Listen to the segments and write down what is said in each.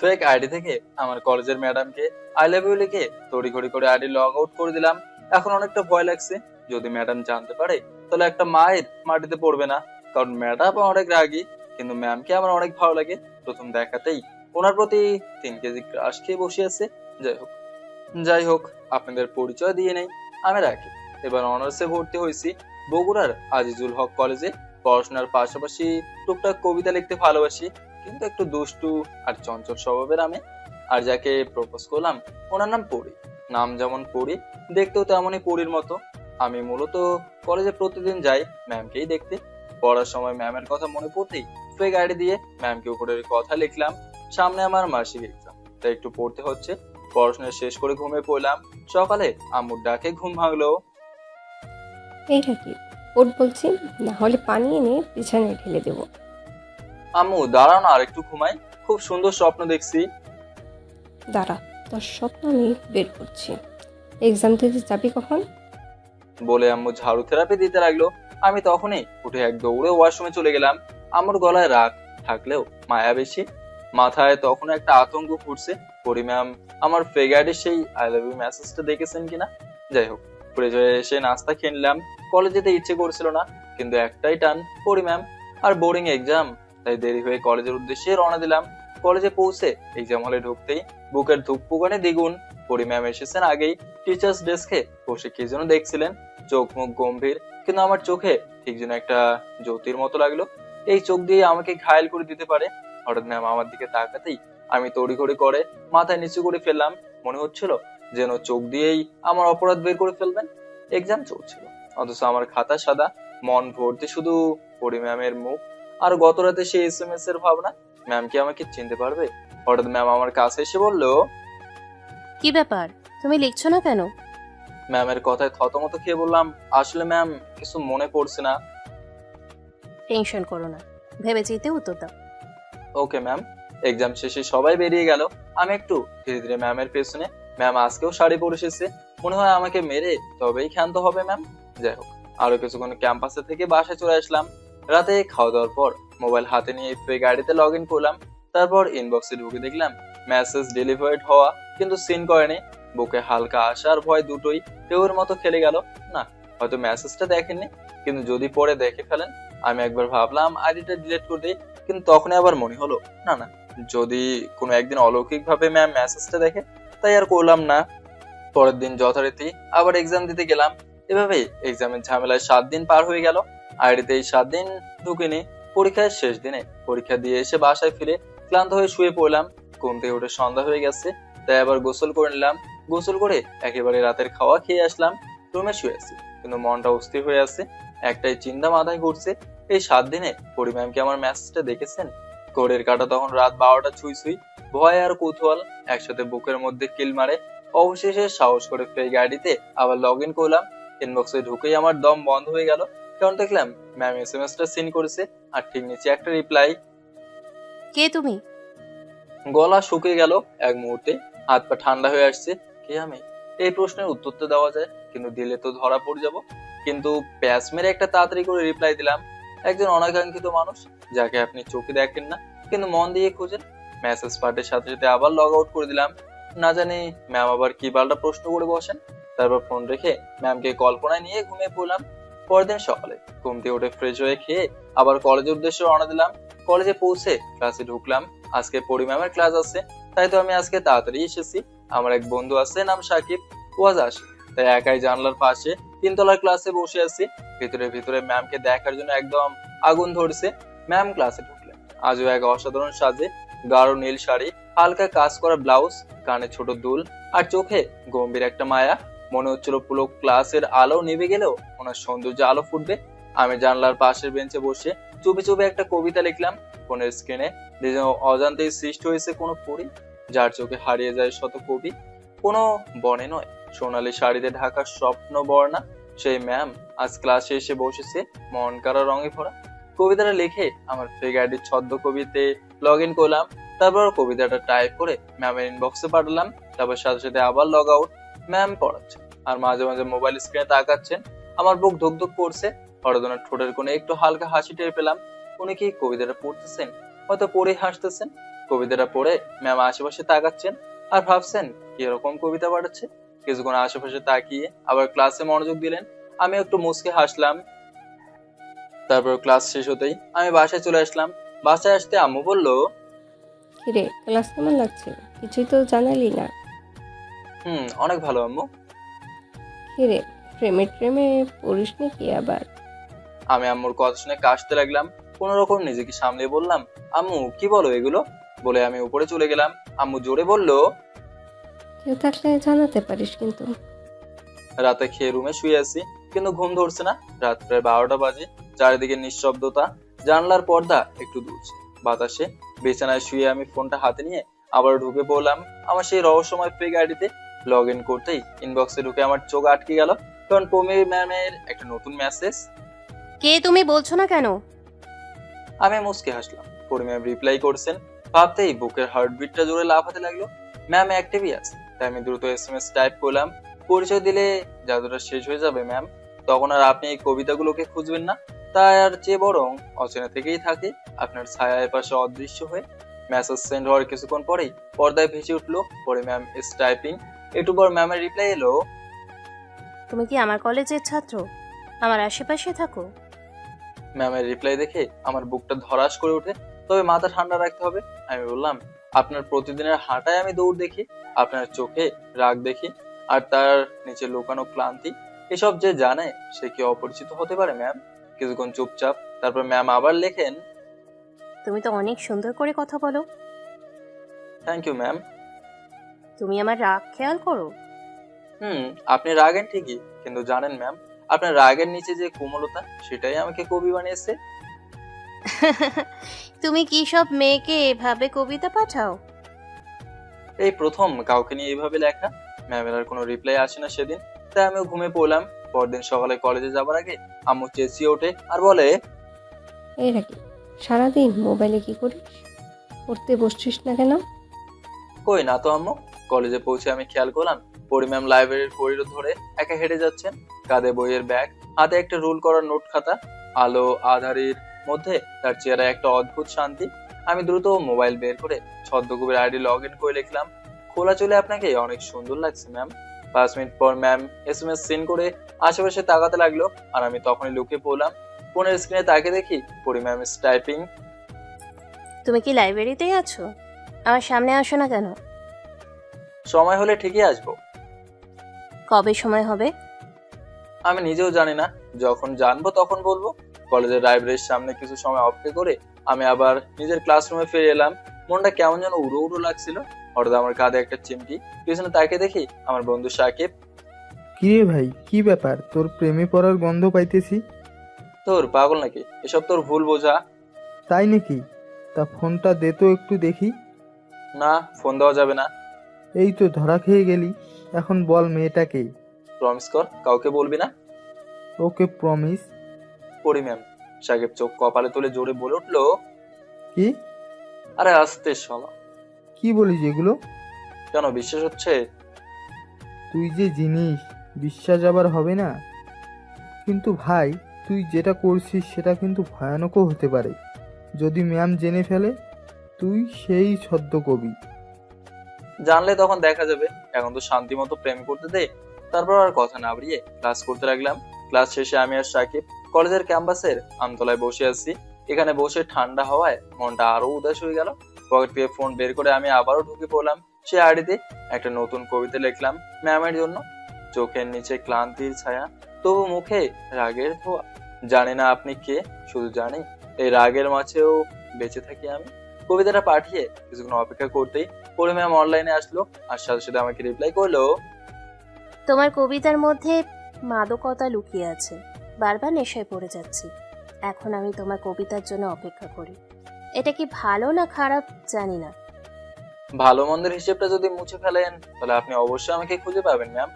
Fake ID থেকে আমার কলেজের ম্যাডামকে আই লাভ ইউ লিখে তড়িঘড়ি করে আইডি লগ আউট করে দিলাম। এখন অনেকটা ভয় লাগছে, যদি ম্যাডাম জানতে পারে তাহলে একটা মায়ের মাটিতে পড়বে না। কারণ ম্যাডাম অনেক রাগী, কিন্তু ম্যামকে আমার অনেক ভালো লাগে। প্রথম দেখাতেই ওনার প্রতি 3 কেজি ক্রাশ খেয়ে বসে আছে। যাই হোক, আপনাদের পরিচয় দিয়ে নেই, আমি রাখি। এবার অনার্সে ভর্তি হয়েছি বগুড়ার আজিজুল হক কলেজে। পড়াশোনার পাশাপাশি টুকটাক কবিতা লিখতে ভালোবাসি, কিন্তু একটু দুষ্টু আর চঞ্চল স্বভাবের আমি। আর যাকে প্রপোজ করলাম ওনার নাম পরি। নাম যেমন পরি, দেখতেও তেমনই পরির মতো। আমি মূলত কলেজে প্রতিদিন যাই ম্যামকেই দেখতে। পড়ার সময় ম্যামের কথা মনে পড়তেই ফেক আইডি দিয়ে ম্যামকে উপরের কথা লিখলাম। সামনে আমার মাসিক এক্সাম, তাই একটু পড়তে হচ্ছে। পড়াশোনা শেষ করে ঘুমিয়ে পড়লাম। সকালে আম্মুর ডাকে ঘুম ভাঙলো। এইটা কি? ওট বলছি, না হলে পানি এনে বিছানায় ঢেলে দেবো। আম্মু দাঁড়াও না, আর একটু ঘুমাই, খুব সুন্দর স্বপ্ন দেখছি। দাঁড়া, তোর স্বপ্ন আমি বের করছি। এক্সাম দিতে যাবি কখন? বলে আম্মু ঝাড়ু থেরাপি দিতে লাগলো। আমি তখনই উঠে এক দৌড়ে ওয়াশরুমে চলে গেলাম। আম্মুর গলায় রাগ থাকলেও মায়া বেশি। মাথায় তখন একটা আতঙ্ক ফুটছে, পরি ম্যাম আমার ফেক আইডির সেই আই লাভ ইউ মেসেজটা দেখেছেন কিনা। যাই হোক, ফ্রেশ হয়ে এসে নাস্তা খেয়ে নিলাম। কলেজ যেতে ইচ্ছে করছিল না, কিন্তু একটাই টান, পরি ম্যাম আর বোরিং এক্সাম। তাই দেরি হয়ে কলেজের উদ্দেশ্যে রওনা দিলাম। কলেজে পৌঁছে এক্সাম হলে ঢুকতেই বুকের ধুকপুকানি দ্বিগুণ। পরি ম্যাম এসেছেন আগেই। টিচার্স ডেস্কে বসে কি যেন দেখছিলেন, চোখ মুখ গম্ভীর, কিন্তু আমার চোখে ঠিক যেন একটা জ্যোতির মতো লাগলো। এই চোখ দিয়ে আমাকে ঘায়েল করে দিতে পারে। হঠাৎ ম্যাম আমার দিকে তাকাতেই আমি তড়িঘড়ি করে মাথায় নিচু করে ফেললাম। মনে হচ্ছিল যেন চোখ দিয়েই আমার অপরাধ বের করে ফেলবেন। এক্সাম চলছিল, অথচ আমার খাতা সাদা, মন ভর্তি শুধু পরি ম্যামের মুখ আর গত রাতে সেই এসএমএস এর ভাবনা। ম্যাম কি আমাকে চিনতে পারবে? হঠাৎ ম্যাম আমার কাছে এসে বলল, কি ব্যাপার, তুমি লিখছো না কেন? ম্যামের কথায় থতমত খেয়ে বললাম, আসলে ম্যাম কিছু মনে পড়ছে না। টেনশন করো না, ভেবে চিন্তে উত্তর দাও। Okay ma'am. এক্সাম শেষে সবাই বেরিয়ে গেল। আমি একটু ধীরে ধীরে ম্যামের পেছনে। ম্যাম আজকেও শাড়ি পরে এসেছে, মনে হয় আমাকে মেরে তবেই ক্ষান্ত হবে ম্যাম। যাই হোক, আরো কিছুক্ষণ ক্যাম্পাসে থেকে বাসায় চলে আসলাম। রাতে খাওয়া দাওয়ার পর মোবাইল হাতে নিয়ে গাড়িতে লগ ইন করলাম। তারপর ইনবক্সে ঢুকে দেখলাম মেসেজ ডেলিভার্ড হওয়া, কিন্তু সিন করেনি। বুকে হালকা আশা আর ভয় দুটোই ঢেউয়ের মতো খেলে গেল। না, হয়তো মেসেজটা দেখেননি, কিন্তু যদি পরে দেখে ফেলেন। আমি একবার ভাবলাম আইডিটা ডিলিট করে দিই, কিন্তু তখনই আবার মনে হলো না না, যদি কোনো একদিন অলৌকিক ভাবে ম্যাম মেসেজটা দেখে, তাই আর করলাম না। পরের দিন যথারীতি আবার এক্সাম দিতে গেলাম। এভাবেই এক্সামের ঝামেলায় 7 দিন পার হয়ে গেল। আইডিতে এই 7 দিন ঢুকিনি। পরীক্ষার শেষ দিনে পরীক্ষা দিয়ে এসে বাসায় ফিরে ক্লান্ত হয়ে শুয়ে পড়লাম। ঘুম থেকে উঠে সন্ধ্যা হয়ে গেছে, তাই আবার গোসল করে নিলাম। গোসল করে একেবারে রাতের খাওয়া খেয়ে আসলাম। রুমে শুয়ে আছি, কিন্তু মনটা অস্থির হয়ে আছে। একটাই চিন্তা মাথায় ঘুরছে, এই 7 দিনে পরি ম্যাম কি আমার মেসেজটা দেখেছেন? ঘড়ির কাঁটা তখন রাত 12টা ছুঁই ছুঁই। ভয় আর কৌতূহল একসাথে বুকের মধ্যে কিল মারে। অবশেষে সাহস করে ফেক আইডিতে আবার লগ ইন করলাম। ইনবক্সে ঢুকেই আমার দম বন্ধ হয়ে গেল, কারণ দেখলাম ম্যাম এসএমএস টা সিন করেছে, আর ঠিক নিচে একটা রিপ্লাই। কে তুমি? গলা শুকিয়ে গেল এক মুহূর্তে, হাত পা ঠান্ডা হয়ে আসছে। কে আমি? এই প্রশ্নের উত্তর তো দেওয়া যায়, কিন্তু দিলে তো ধরা পড়ে যাব। কিন্তু প্যাস মেরে একটা তাড়াতাড়ি করে রিপ্লাই দিলাম, একজন অনাকাঙ্ক্ষিত মানুষ যাকে আপনি চোখে দেখেন না, কিন্তু মন দিয়ে খুঁজেন। মেসেজ পাঠের সাথে সাথে আবার লগ আউট করে দিলাম। না জানি ম্যাম আবার কি পাল্টা প্রশ্ন করে বসেন। তারপর ফোন রেখে ম্যামকে কল্পনায় নিয়ে ঘুমিয়ে পড়লাম। পরের দিন সকালে ঘুম থেকে উঠে ফ্রেশ হয়ে খেয়ে আবার কলেজের উদ্দেশ্যে রওনা দিলাম। কলেজে পৌঁছে ক্লাসে ঢুকলাম। আজকে পরি ম্যামের ক্লাস আছে, তাই তো আমি আজকে তাড়াতাড়ি এসেছি। আমার এক বন্ধু আছে, নাম সাকিব, ও আজ আসে, তাই একাই জানলার পাশে 3তলার ক্লাসে বসে আছি। ভিতরে ভিতরে ম্যামকে দেখার জন্য একদম আগুন ধরছে। ম্যাম ক্লাসে ঢুকলেন আজও এক অসাধারণ সাজে। গাঢ় নীল শাড়ি, হালকা কাজ করা ব্লাউজ, কানে ছোট দুল, আর চোখে গম্ভীর একটা মায়া। মনে হচ্ছিল পুরো ক্লাসের আলো নিভে গেলেও ওনার সৌন্দর্য আলো ফুটবে। আমি জানলার পাশের বেঞ্চে বসে চুপি চুপি একটা কবিতা লিখলাম ফোনের স্ক্রিনে। যেন অজান্তেই সৃষ্টি হয়েছে কোনো পরী, যার চোখে হারিয়ে যায় শত কবি। কোনো বনে নয়, সোনালী শাড়িতে ঢাকা স্বপ্ন বর্ণা সেই ম্যাম আজ ক্লাসে এসে বসেছে, মন কারা রঙে ভরা। কবিতাটা লিখে আমার ফেক আইডির ছদ্ম কবিতে লগ ইন করলাম। তারপর কবিতাটা টাইপ করে ম্যামের ইনবক্সে পাঠালাম। তারপর সাথে সাথে আবার লগ আউট। ম্যাম পড়াচ্ছে আর মাঝে মাঝে মোবাইল স্ক্রিনে তাকাচ্ছেন। আমার বুক ধুক ধুক করছে। হঠাৎ ওনার ঠোঁটের কোণে একটু হালকা হাসি টের পেলাম। উনি কি কবিতাটা পড়তেছেন, হয়তো পড়ে হাসতেছেন। কবিতাটা পড়ে ম্যাম আশেপাশে তাকাচ্ছেন আর ভাবছেন কি এরকম কবিতা পাঠাচ্ছে। কিছুক্ষণ আশেপাশে তাকিয়ে আবার ক্লাসে মনোযোগ দিলেন। আমি একটু মুচকে হাসলাম। তারপর ক্লাস শেষ হতেই আমি বাসায় চলে আসলাম। বাসায় আসতে আম্মু বলল, কিরে, ক্লাস কেমন লাগছে? কিছুই তো জানালি না। অনেক ভালো আম্মু। কিরে, প্রেমে ট্রেমে পড়িস নাকি আবার? আমি আম্মুর কথা শুনে কাশতে লাগলাম। কোন রকম নিজেকে সামলিয়ে বললাম, আম্মু কি বলো এগুলো? বলে আমি উপরে চলে গেলাম। আম্মু জোরে বলল, কেউ থাকলে জানাতে পারিস কিন্তু। রাতে খেয়ে রুমে শুয়ে আছি, কিন্তু ঘুম ধরছে না। রাত প্রায় 12টা বাজে। চারিদিকে নিঃশব্দতা। জানলার পর্দা একটু দুলছে বাতাসে। বিছানায় শুয়ে আমি ফোনটা হাতে নিয়ে আবার ঢুকে পড়লাম আমার সেই রহস্যময় ফেক আইডিতে। লগ ইন করতেই ইনবক্সে ঢুকে আমার চোখ আটকে গেল, কারণ পমি ম্যামের একটা নতুন মেসেজ। কে তুমি বলছো না কেন? আমি মুচকে হাসলাম। পরি ম্যাম রিপ্লাই করছেন। ভাবতেই বুকের হার্টবিটটা জোরে লাফাতে লাগলো। ম্যাম অ্যাক্টিভই আছে, তাই আমি দ্রুত এসএমএস টাইপ করলাম, পরিচয় দিলে জাদুটা শেষ হয়ে যাবে ম্যাম। তখন আর আপনি এই কবিতাগুলোকে খুঁজবেন না, তাই আর চেয়ে বরং অচেনা থেকেই থাকে, আপনার ছায়া এপাশে অদৃশ্য হয়ে। মেসেজ সেন্ড হওয়ার কিছুক্ষণ পরেই পর্দায় ভেসে উঠলো পরে ম্যাম ইজ টাইপিং। একটু পর ম্যামের রিপ্লাই এলো, তুমি কি আমার কলেজের ছাত্র? আমার আশেপাশে থাকো? ম্যামের রিপ্লাই দেখে আমার বুকটা ধড়াস করে ওঠে। তবে মাথা ঠান্ডা রাখতে হবে। আমি বললাম, আপনার প্রতিদিনের হাঁটায় আমি দৌড় দেখি, আপনার চোখে রাগ দেখি, আর তার নিচে লুকানো ক্লান্তি। এসব যে জানে সে কি অপরিচিত হতে পারে ম্যাম? কিছুক্ষণ চুপচাপ। তারপর ম্যাম আবার লেখেন, তুমি তো অনেক সুন্দর করে কথা বলো। Thank you ma'am. তুমি আমার রাগ খেয়াল করো? আপনি রাগেন ঠিকই, কিন্তু জানেন ম্যাম, আপনার রাগের নিচে যে কোমলতা, সেটাই আমাকে কবি বানিয়েছে। তুমি কি সব মেয়েকে এভাবে কবিতা পাঠাও? এই প্রথম কাউকে নিয়ে এইভাবে লেখা। ম্যামের আর কোনো রিপ্লাই আসে না সেদিন, তাই আমিও ঘুমিয়ে পড়লাম। পরদিন সকালে কলেজে যাবার আগে আম্মু চেঁচিয়ে ওঠে আর বলে, এই রাখি, সারাদিন মোবাইলে কি করিস? পড়তে বসছিস না কেন? কই না তো আম্মু। কলেজে পৌঁছে আমি খেয়াল করলাম পরি ম্যাম লাইব্রেরির করিডোর ধরে একা হেঁটে যাচ্ছেন। কাঁধে বইয়ের ব্যাগ, হাতে একটা রুল করা নোট খাতা। আলো আধারির মধ্যে তার চেহারায় একটা অদ্ভুত শান্তি। আমি দ্রুত মোবাইল বের করে ছদ্মকবির আইডি লগ ইন করে লিখলাম, খোলা চলে আপনাকে অনেক সুন্দর লাগছে ম্যাম। 5 মিনিট পর ম্যাম এসএমএস সেন্ড করে আশেপাশে তাকাতে লাগলো, আর আমি তখনই লুকিয়ে পড়লাম। ফোনের স্ক্রিনে তাকে দেখি পরি ম্যাম ইজ টাইপিং। তুমি কি লাইব্রেরিতেই আছো? আমার সামনে আসো না কেন? সময় হলে ঠিকই আসবো। কবে সময় হবে? আমি নিজেও জানি না, যখন জানবো তখন বলবো। কলেজের লাইব্রেরির সামনে কিছু সময় অপেক্ষা করে আমি আবার নিজের ক্লাসরুমে ফিরে এলাম। মনটা কেমন যেন উড়ো উড়ো লাগছিল। হঠাৎ আমার কাঁধে একটা চিমটি। পিছনে তাকে দেখি আমার বন্ধু সাকিব। কিরে ভাই, কি ব্যাপার? তোর প্রেমে পড়ার গন্ধ পাইতেছি। তোর পাগল নাকি? এসব তোর ভুল বোঝা। তাই নাকি? তা ফোনটা দে তো একটু দেখি। না, ফোন দেওয়া যাবে না। এই তো ধরা খেয়ে গেলি। এখন বল মেয়েটাকে। প্রমিস কর কাউকে বলবি না। ওকে, প্রমিস। পড়ি ম্যাম। সাকিব চোখ কপালে তুলে জোরে বলে উঠলো, কি? আরে আস্তে শালা। কি বলিস এগুলো? কেন বিশ্বাস হচ্ছে? তুই যে জিনিস, বিশ্বাস আবার হবে না? কিন্তু ভাই, তুই যেটা করছিস সেটা কিন্তু ভয়ানকও হতে পারে। যদি ম্যাম জেনে ফেলে তুই সেই ছদ্ম কবি। জানলে তখন দেখা যাবে। এখন তো শান্তি মতো প্রেম করতে দে। তারপর আর কথা না বাড়িয়ে ক্লাস করতে লাগলাম। ক্লাস শেষে আমি আর সাকিব কলেজের ক্যাম্পাসের আমতলায় বসে আছি। এখানে বসে ঠান্ডা হওয়ায় মনটা আরো উদাস হয়ে গেল। পকেট থেকে ফোন বের করে আমি আবারও ঢুকে পড়লাম সে আইডিতে। একটা নতুন কবিতা লিখলাম ম্যামের জন্য। চোখের নিচে ক্লান্তির ছায়া, তবু মুখে রাগের ধোয়া। জানি না আপনি কে, শুধু জানি এই রাগের মাঝেও বেঁচে থাকি আমি। কবিতাটা পাঠিয়ে কিছুক্ষণ অপেক্ষা করতেই পরে ম্যাম অনলাইনে আসলো, আর সাথে সাথে আমাকে রিপ্লাই করলো, তোমার কবিতার মধ্যে মাদকতা লুকিয়ে আছে। বারবার নেশায় পড়ে যাচ্ছি। এখন আমি তোমার কবিতার জন্য অপেক্ষা করি। এটা কি ভালো না খারাপ জানি না। ভালো মন্দের হিসেবটা যদি মুছে ফেলেন তাহলে আপনি অবশ্যই আমাকে খুঁজে পাবেন ম্যাম।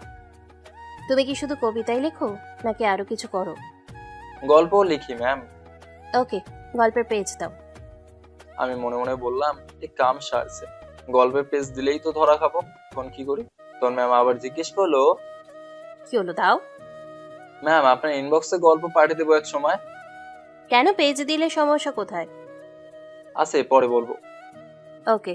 তুমি কি শুধু কবিতাই লেখো নাকি আরো কিছু করো? গল্পও লিখি ম্যাম। ওকে, গল্পের পেজ দাও। আমি মনে মনে বললাম, এই কাম সারছে, গল্পের পেজ দিলেই তো ধরা খাবো, এখন কি করি? তখন ম্যাম আবার জিজ্ঞেস করলো, কি হলো, দাও। ম্যাম আপনার ইনবক্সে গল্প পাঠিয়ে দেবো এক সময়। কেন, পেজ দিলে সমস্যা কোথায়? আছে, পরে বলবো। ওকে।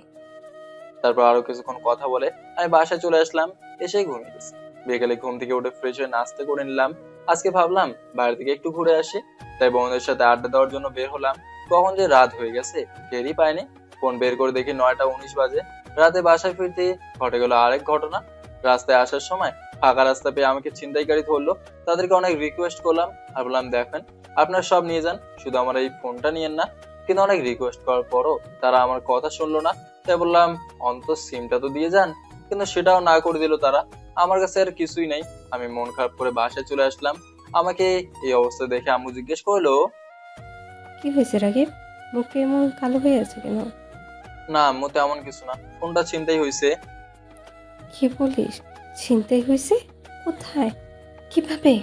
তারপর আরো কিছুক্ষণ কথা বলে আমি বাসায় চলে আসলাম, এসে ঘুমিয়ে গেছি। বিকেলে ঘুম থেকে উঠে ফ্রেশ হয়ে নাস্তা করে নিলাম। আজকে ভাবলাম বাইরে থেকে একটু ঘুরে আসি, তাই বন্ধুদের সাথে আড্ডা দেওয়ার জন্য বের হলাম। কখন যে রাত হয়ে গেছে টেরই পাইনি। ফোন বের করে দেখি 9টা 19 বাজে। রাতে বাসায় ফিরতে ঘটে গেল আরেক ঘটনা। রাস্তায় আসার সময় ফাঁকা রাস্তা পেয়ে আমাকে ছিনতাইকারী ধরলো। তাদেরকে অনেক রিকোয়েস্ট করলাম আর বললাম, দেখেন আপনার সব নিয়ে যান, শুধু আমার এই ফোনটা নিয়েন না। কিন্তু অনেক রিকোয়েস্ট করার পরও তারা আমার কথা শুনলো না। তাই বললাম, অন্তত সিমটা তো দিয়ে যান। কিন্তু সেটাও না করে দিল তারা। আমার কাছে আর কিছুই নেই। আমি মন খারাপ করে বাসায় চলে আসলাম। আমাকে এই অবস্থা দেখে আম্মু জিজ্ঞেস করলো, কি হয়েছে রাকিব? মুখে এমন কালো হয়ে আছে কেন? না আম্মু তেমন কিছু না, ফোনটা ছিনতাই হয়েছে। কি বলিস? ছিনতাই হয়েছে? কোথায়? কিভাবে?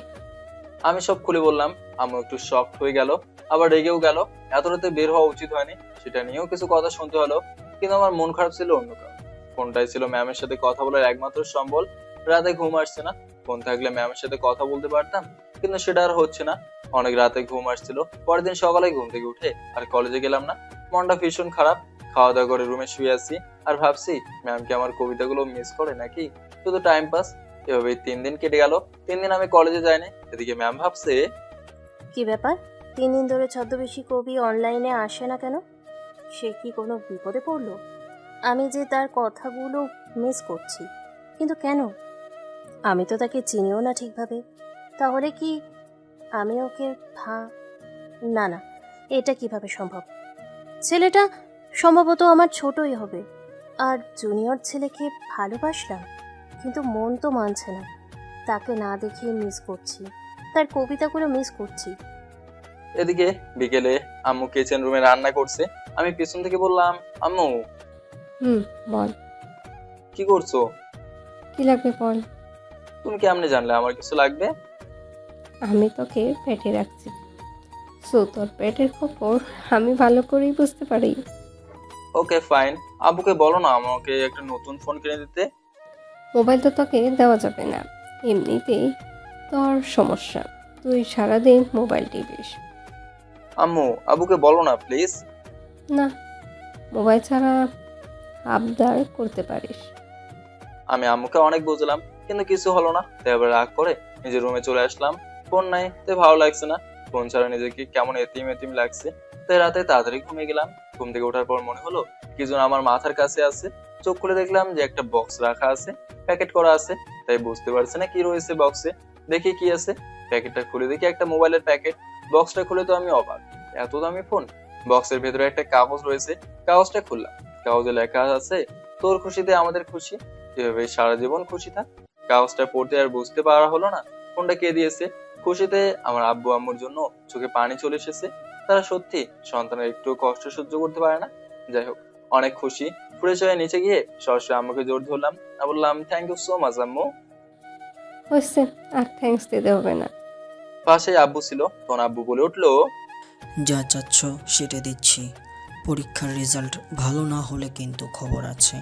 আমি সব খুলে বললাম। আম্মু একটু শকড হয়ে গেল, আবার রেগেও গেল। এত রাতে বের হওয়া উচিত হয়নি, সেটা নিয়েও কিছু কথা শুনতে হলো। কিন্তু আমার মন খারাপ ছিল অন্য কারণ। ফোনটাই ছিল ম্যামের সাথে কথা বলার একমাত্র সম্বল। রাতে ঘুম আসছে না। ফোন থাকলে ম্যামের সাথে কথা বলতে পারতাম, কিন্তু সেটা আর হচ্ছে না। অনেক রাতে ঘুম আসছিল। পরের দিন সকালে ঘুম থেকে উঠে আর কলেজে গেলাম না। মনটা ভীষণ খারাপ। খাওয়া দাওয়া করে রুমে শুয়ে আছি আর ভাবছি, ম্যাম কি আমার কবিতাগুলো মিস করে নাকি? শুধু টাইম পাস। এভাবেই 3 দিন কেটে গেল। 3 দিন আমি কলেজে যাইনি। এদিকে ম্যাম ভাবছে, কি ব্যাপার, 3 দিন ধরে ছদ্মবেশী কবি অনলাইনে আসে না কেন? সে কি কোনো বিপদে পড়লো? আমি যে তার কথাগুলো মিস করছি, কিন্তু কেন? আমি তো তাকে চিনিও না ঠিকভাবে। তাহলে কি আমি ওকে না না, এটা কিভাবে সম্ভব? ছেলেটা সম্ভবত আমার ছোটই হবে। আর জুনিয়র ছেলেকে ভালোবাসলাম, কিন্তু মন তো মানছে না। তাকে না দেখে মিস করছি, তার কবিতাগুলো মিস করছি। এদিকে বিকেলে আম্মু কিচেন রুমে রান্না করছে। আমি পিছন থেকে বললাম, আম্মু বল। কি করছো? কি লাগবে বল। তুমি কেমনে জানলে আমার কিছু লাগবে? আমি তোকে পেটে রাখছি, সো তোর পেটের খবর আমি ভালো করেই বুঝতে পারি। Okay fine. আব্বুকে বলো না আমাকে একটা নতুন ফোন কিনে দিতে। মোবাইল তো তোকে দেওয়া যাবে না, এমনিতেই তোর সমস্যা, তুই সারাদিন মোবাইল টিপিস। আম্মু আব্বুকে বলো না প্লিজ। না, মোবাইল ছাড়া আবদার করতে পারিস। আমি আম্মুকে অনেক বুঝলাম, কিন্তু কিছু হলো না। তাই আবার রাগ করে নিজের রুমে চলে আসলাম। ফোন নাই, তাই ভালো লাগছে না। ফোন ছাড়া নিজেকে কেমন এতিম এতিম লাগছে। তাই রাতে তাড়াতাড়ি ঘুমিয়ে গেলাম। ঘুম থেকে ওঠার পর মনে হলো কি যেন আমার মাথার কাছে আছে। চোখ খুলে দেখলাম যে একটা বক্স রাখা আছে, প্যাকেট করা আছে। তাই বুঝতে পারছি না কি রয়েছে বক্সে। দেখি কি আছে। প্যাকেটটা খুলে দেখি একটা মোবাইলের প্যাকেট। বক্সটা খুলে তো আমি অবাক, এত দামি ফোন। বক্সের ভেতরে একটা কাগজ রয়েছে। কাগজটা খুললাম। কাগজে লেখা আছে, তোর খুশিতে আমাদের খুশি, এভাবে সারা জীবন খুশি থাক। কাগজটা পড়তে আর বুঝতে পারা হলো না ফোনটা কে দিয়েছে। খুশিতে আমার আব্বু আম্মুর জন্য চোখে পানি চলে এসেছে। তারা সত্যি সন্তানের একটু কষ্ট সহ্য করতে পারে না। যাই হোক, অনেক খুশি। ফ্রেশ হয়ে নিচে গিয়ে সরাসরি আম্মুকে জোর ধরলাম আর বললাম, থ্যাংক ইউ সো মাচ আম্মু। হয়েছে, আর থ্যাঙ্কস দিতে হবে না। পাশে আব্বু ছিল, তখন আব্বু বলে উঠলো, যা চাচ্ছ সেটা দিচ্ছি। পরীক্ষার রেজাল্ট ভালো না হলে কিন্তু খবর আছে।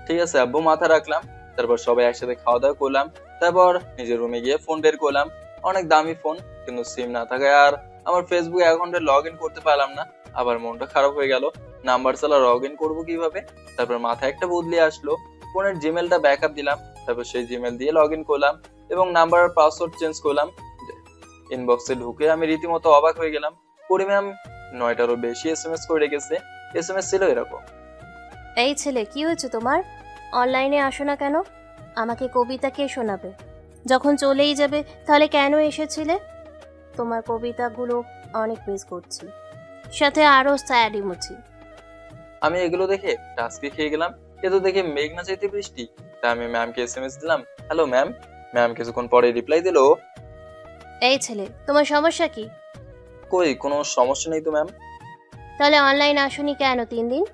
ঠিক আছে আব্বু, মাথা রাখলাম। তারপর সবাই একসাথে খাওয়া দাওয়া করলাম। তারপর নিজের রুমে গিয়ে ফোন বের করলাম। অনেক দামি ফোন, কিন্তু সিম না থাকায় আর আমার ফেসবুক অ্যাকাউন্টে লগ ইন করতে পারলাম না। আবার মনটা খারাপ হয়ে গেল, নাম্বার ছাড়া লগ ইন করবো কিভাবে? তারপর মাথায় একটা বুদ্ধি আসলো, ফোনের জিমেলটা ব্যাকআপ দিলাম। তারপর সেই জিমেল দিয়ে লগ ইন করলাম এবং নাম্বার আর পাসওয়ার্ড চেঞ্জ করলাম। ইনবক্সে ঢুকে আমি রীতিমতো অবাক হয়ে গেলাম। পরি ম্যাম 9টারও বেশি এসএমএস করে রেখেছে। এসএমএস ছিল এরকম, এই ছেলে, কি হয়েছে তোমার? অনলাইনে আসো না কেন? আমাকে কবিতা কে শোনাবে? যখন চলেই যাবে তাহলে কেন এসেছিলে? তোমার কবিতাগুলো অনেক মিস করছি, সাথে আরো স্যাড ইমোজি। আমি এগুলো দেখে টাস্কি খেয়ে গেলাম। এ তো দেখে মেঘ না চাইতে বৃষ্টি। তাই আমি ম্যামকে এসএমএস দিলাম, হ্যালো ম্যাম। ম্যাম কিছুক্ষণ পরে রিপ্লাই দিলো, এই ছেলে, তোমার সমস্যা কি? কই কোনো সমস্যা নেই তো ম্যাম। তাহলে অনলাইন আসোনি কেন 3 দিন?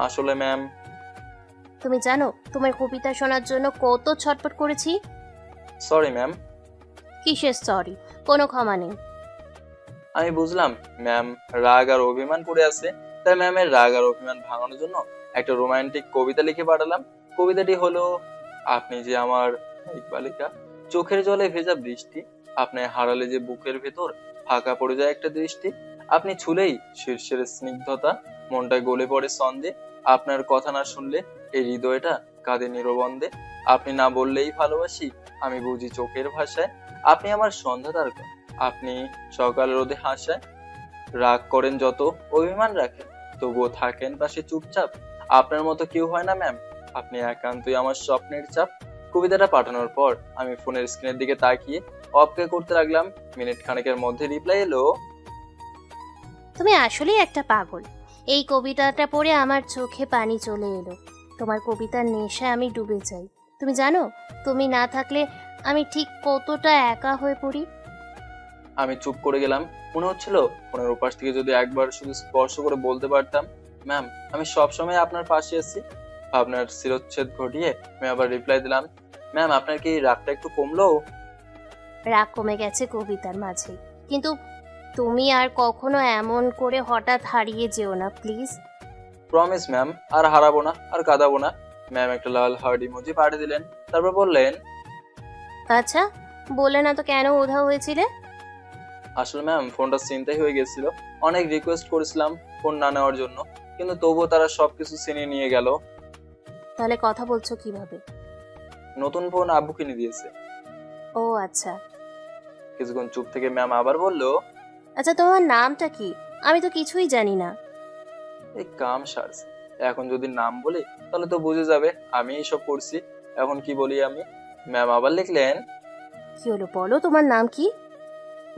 আসলে ম্যাম, তুমি জানো তোমার কবিতা শোনার জন্য কত ছটফট করেছি? Sorry ma'am. কিসের সরি? কোনো ক্ষমা নেই। আমি বুঝলাম ম্যাম রাগ আর অভিমান করে আছে। তাই ম্যামের রাগ আর অভিমান ভাঙানোর জন্য একটা রোমান্টিক কবিতা লিখে পাঠালাম। কবিতাটি হলো, আপনি যে আমার বালিকা, চোখের জলে ভেজা বৃষ্টি, আপনি হারালে যে বুকের ভেতর ফাঁকা পড়ে যায় একটা দৃষ্টি, আপনি ছুলেই শীর্ষের স্নিগ্ধতা, মনটা গলে পড়ে ছন্দে, আপনার কথা না শুনলে এই হৃদয়টা কাঁদে নিরবন্দে, আপনি না বললেই ভালোবাসি, আমি বুঝি চোখের ভাষায়, আপনি আমার সন্ধ্যা তারকা, আপনি সকাল রোদে হাসায়, রাগ করেন যত, অভিমান রাখেন, তবুও থাকেন পাশে চুপচাপ, আপনার মতো কেউ হয় না ম্যাম, আপনি একান্তই আমার স্বপ্নের চাপ। কবিতাটা পাঠানোর পর আমি ফোনের স্ক্রিনের দিকে তাকিয়ে অপেক্ষা করতে লাগলাম। মিনিট খানেকের মধ্যে রিপ্লাই এলো, তুমি আসলেই একটা পাগল। এই কবিতাটা পড়ে আমার চোখে পানি চলে এলো। তোমার কবিতার নেশায় আমি ডুবে যাই। তুমি জানো, তুমি না থাকলে আমি ঠিক কতটা একা হয়ে পড়ি। আমি চুপ করে গেলাম। মনে হচ্ছিল ফোনের উপাস থেকে যদি একবার শুধু স্পর্শ করে বলতে পারতাম, ম্যাম আমি সবসময় আপনার পাশে আছি। আপনার শিরচ্ছেদ ঘটিয়ে আমি আবার রিপ্লাই দিলাম, ম্যাম আপনার কি রাগটা একটু কমলো? রাগ কমে গেছে কবিতার মাঝে, কিন্তু তুমি আর কখনো এমন করে হঠাৎ হারিয়ে যেও না প্লিজ। প্রমিস ম্যাম, আর হারাবো না, আর কাঁদাবো না। ম্যাম একটা লাল হার্ট ইমোজি পাঠিয়ে দিলেন, তারপর বললেন, আচ্ছা, বলে না তো কেন উধাও হয়েছিলে? আসলে ম্যাম ফোনটা ছিনতাই হয়ে গেছিল। অনেক রিকোয়েস্ট করেছিলাম ফোন না নেওয়ার জন্য, কিন্তু তবুও তারা সবকিছু ছিনিয়ে নিয়ে গেল। তাহলে কথা বলছো কিভাবে? নতুন ফোন আব্বু কিনে দিয়েছে। ও আচ্ছা। কিছুক্ষণ চুপ থেকে ম্যাম আবার বলল, আচ্ছা, তোমার নামটা কি? আমি তো কিছুই জানি না। এই কাম সারছে, এখন যদি নাম বলি তাহলে তো বুঝে যাবে আমি এইসব করছি। এখন কি বলি আমি? ম্যাম আবার লিখলেন, কি হলো, বলো তোমার নাম কি?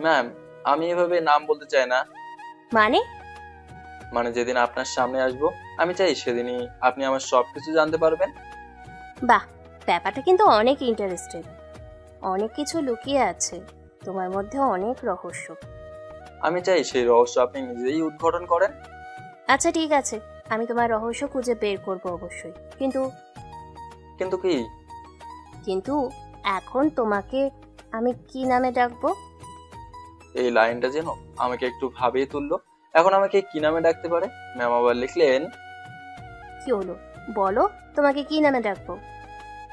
ম্যাম আমি এভাবে নাম বলতে চাই না। মানে? মানে যেদিন আপনার সামনে আসবো আমি চাই সেদিনই আপনি আমার সবকিছু জানতে পারবেন। বাহ, ব্যাপারটা কিন্তু অনেক ইন্টারেস্টেড। অনেক কিছু লুকিয়ে আছে তোমার মধ্যে, অনেক রহস্য। আমি চাই সেই রহস্য আপনি নিজেই উদ্ঘাটন করেন। আচ্ছা ঠিক আছে, আমি তোমার রহস্য খুঁজে বের করবো অবশ্যই, কিন্তু কিন্তু কি? কিন্তু এখন তোমাকে আমি কি নামে ডাকবো? এই লাইনটা যেন আমাকে একটু ভাবিয়ে তুললো। এখন আমাকে কি নামে ডাকতে পারে? ম্যাম আবার লিখলেন, কি হলো, বলো তোমাকে কি নামে ডাকবো?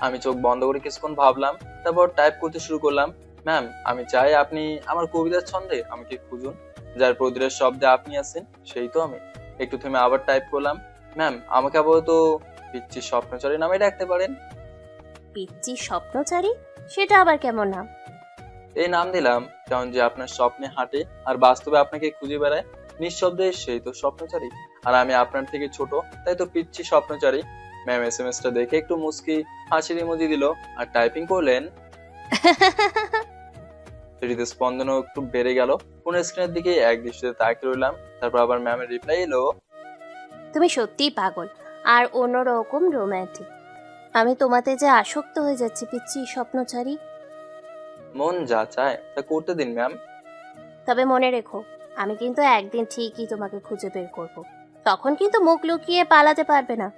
আমি চোখ বন্ধ করে কিছুক্ষণ ভাবলাম, তারপর টাইপ করতে শুরু করলাম। ম্যাম আমি চাই আপনি আমার কবিতার ছন্দে আমাকে খুঁজুন, যার প্রতিটা শব্দে আপনি আছেন সেই তো আমি। একটু থেমে আবার টাইপ করলাম, ম্যাম আমাকে আপাতত পিচ্চি স্বপ্নচরী নামে ডাকতে পারেন। পিচ্চি স্বপ্নচারী? সেটা আবার কেমন নাম? এই নাম দিলাম কারণ যে আপনার স্বপ্নে হাঁটে আর বাস্তবে আপনাকে খুঁজে বেড়ায়, নিঃশব্দে সেই তো স্বপ্নচারী। আর আমি আপনার থেকে ছোট, তাই তো পিচ্চি স্বপ্নচারী। ম্যাম এসএমএস টা দেখে একটু মুস্কি হাসির ইমোজি দিল আর টাইপিং করলেন। হৃদস্পন্দনও একটু বেড়ে গেল। ফোনের স্ক্রিনের দিকে এক দৃষ্টিতে তাকিয়ে রইলাম। তারপর আবার ম্যামের রিপ্লাই এলো, তুমি সত্যিই পাগল আর অন্যরকম রোম্যান্টিক। আমি তোমাতে যে আসক্ত হয়ে যাচ্ছি পিচ্চি স্বপ্নচারী। মন যা চায় তা করতে দিন ম্যাম। তবে মনে রেখো, আমি কিন্তু একদিন ঠিকই তোমাকে খুঁজে বের করব। তখন কিন্তু মুখ লুকিয়ে পালাতে পারবে না।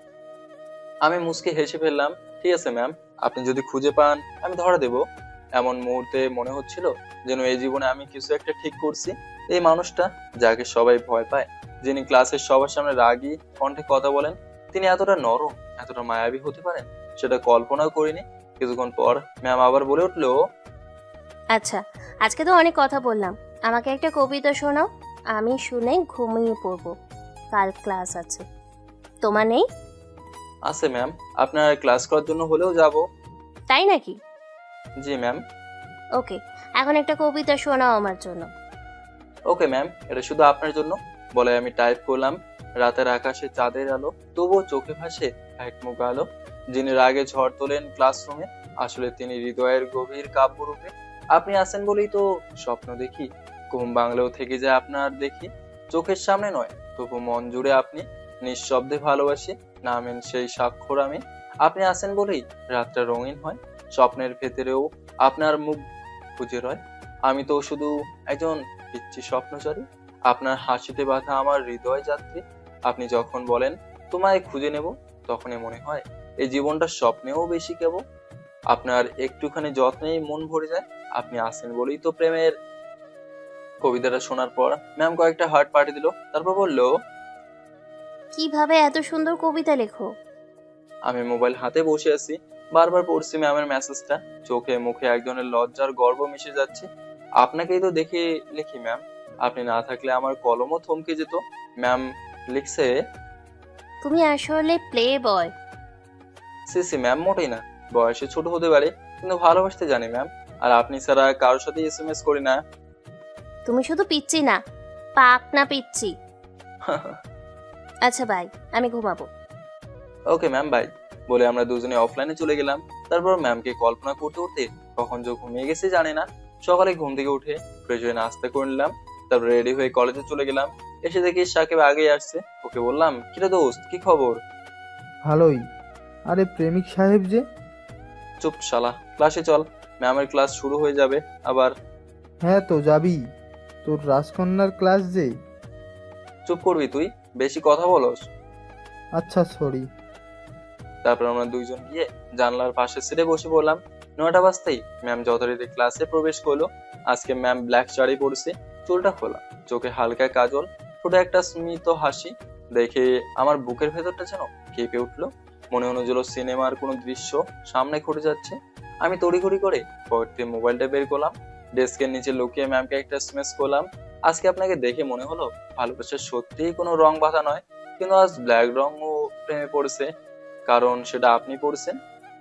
আমি মুস্কি হেসে ফেললাম, ঠিক আছে ম্যাম, আপনি যদি খুঁজে পান আমি ধরা দেব। এমন মুহূর্তে মনে হচ্ছিল যেন এই জীবনে আমি কিছু একটা ঠিক করছি। এই মানুষটা যাকে সবাই ভয় পায়, যিনি ক্লাসের সবার সামনে রাগী কণ্ঠে কথা বলেন, তিনি এতটা নরম, এতটা মায়াবী হতে পারেন, সেটা কল্পনাও করিনি। কিছুক্ষণ পর ম্যাম আবার বলে উঠলো, আচ্ছা, আজকে তো অনেক কথা বললাম, আমাকে একটা কবিতা শোনাও। আমি শুনে ঘুমিয়ে পড়বো, কাল ক্লাস আছে। তোমার নেই? আছে ম্যাম, আপনার ক্লাস করার জন্য হলেও যাব। তাই নাকি? জি ম্যাম। ওকে, এখন একটা কবিতা শোনাও আমার জন্য। ওকে ম্যাম, এটা শুধু আপনার জন্য। বলে আমি টাইপ করলাম, রাতের আকাশে চাঁদের আলো, তবুও চোখে ভাসে এক মুখ আলো, যিনি রাগে ঝড় তোলেন ক্লাসরুমে, আসলে তিনি হৃদয়ের গভীর কাব্যরূপে। আপনি আছেন বলেই তো স্বপ্ন দেখি, ঘুম বাংলাও থেকে যায় আপনার দেখি, চোখের সামনে নয় তবু মন জুড়ে আপনি, নিঃশব্দে ভালোবাসি, নামেন সেই স্বাক্ষর আমি। আপনি আছেন বলেই রাতটা রঙিন হয়, স্বপ্নের ভেতরেও আপনার মুখ খুঁজে রয়। আমি তো শুধু একজন পিচ্চি স্বপ্নচারী, আপনার হাসিতে বাঁধা আমার হৃদয় যাত্রী। আপনি যখন বলেন তোমায় খুঁজে নেব, তখনই মনে হয় এই জীবনটা স্বপ্নেও বেশি কেবল। আপনার একটুখানি যত্নেই মন ভরে যায়, আপনি আছেন বলেই তো প্রেমের। কবিতাটা শোনার পর ম্যাম কয়েকটা হার্ট পাঠিয়ে দিল, তারপর বলল, কিভাবে এত সুন্দর কবিতা লেখো? আমি মোবাইল হাতে বসে আছি, বারবার পড়ছি ম্যামের মেসেজটা, চোখে মুখে এক ধরনের লজ্জার গর্ব মিশে যাচ্ছে। আপনাকেই তো দেখে লিখি ম্যাম, আপনি না থাকলে আমার কলমও থমকে যেত। ম্যাম লিখছে। তুমি আসলে প্লে বয়। সি ম্যাম, মোটেই না। বয়সে ছোট হতে পারে, কিন্তু ভালোবাসতে জানি ম্যাম। আর আপনি ছাড়া কারোর সাথে এসএমএস করি না। তুমি শুধু পিচ্ছি না, পাক না পিচ্ছি। আচ্ছা বাই, আমি ঘুমাবো। Okay ma'am, bye. বলে আমরা দুজনে অফলাইনে চলে গেলাম। তারপর ম্যামকে কল্পনা করতে করতে কখন যে ঘুমিয়ে গেছে জানি না। সকালে ঘুম থেকে উঠে ফ্রেশ হয়ে নাস্তা করে নিলাম, তারপর রেডি হয়ে কলেজে চলে গেলাম। এসে দেখি সাকিব আগেই আসছে। ওকে বললাম, কিরে দোস্ত, কি খবর? ভালোই। আরে প্রেমিক সাহেব যে। চুপ শালা, ক্লাসে চল, ম্যামের ক্লাস শুরু হয়ে যাবে আবার। হ্যাঁ তো যাবি, তোর রাজকন্যার ক্লাস যে। চুপ করবি তুই, বেশি কথা বলস। আচ্ছা সরি। তারপর আমরা দুইজন গিয়ে জানলার পাশে সিটে বসে পড়লাম। 9টা বাজতেই ম্যাম যথারীতি ক্লাসে প্রবেশ করলো। আজকে ম্যাম ব্ল্যাক শাড়ি পরেছে, চুলটা খোলা, চোখে হালকা কাজল, ঠোঁটে একটা স্মিত হাসি। দেখে আমার বুকের ভেতরটা যেন কেঁপে উঠলো। মনে হলো যেন সিনেমার কোনো দৃশ্য সামনে ঘটে যাচ্ছে। আমি তড়িঘড়ি করে পকেট থেকে মোবাইলটা বের করলাম, ডেস্কের নিচে লুকিয়ে ম্যামকে একটা এসএমএস করলাম। আজকে আপনাকে দেখে মনে হলো ভালোবাসা সত্যিই কোনো রং বাঁধা নয়, কিন্তু আজ ব্ল্যাক রং ও প্রেমে পড়েছে, কারণ সেটা আপনি পড়ছেন।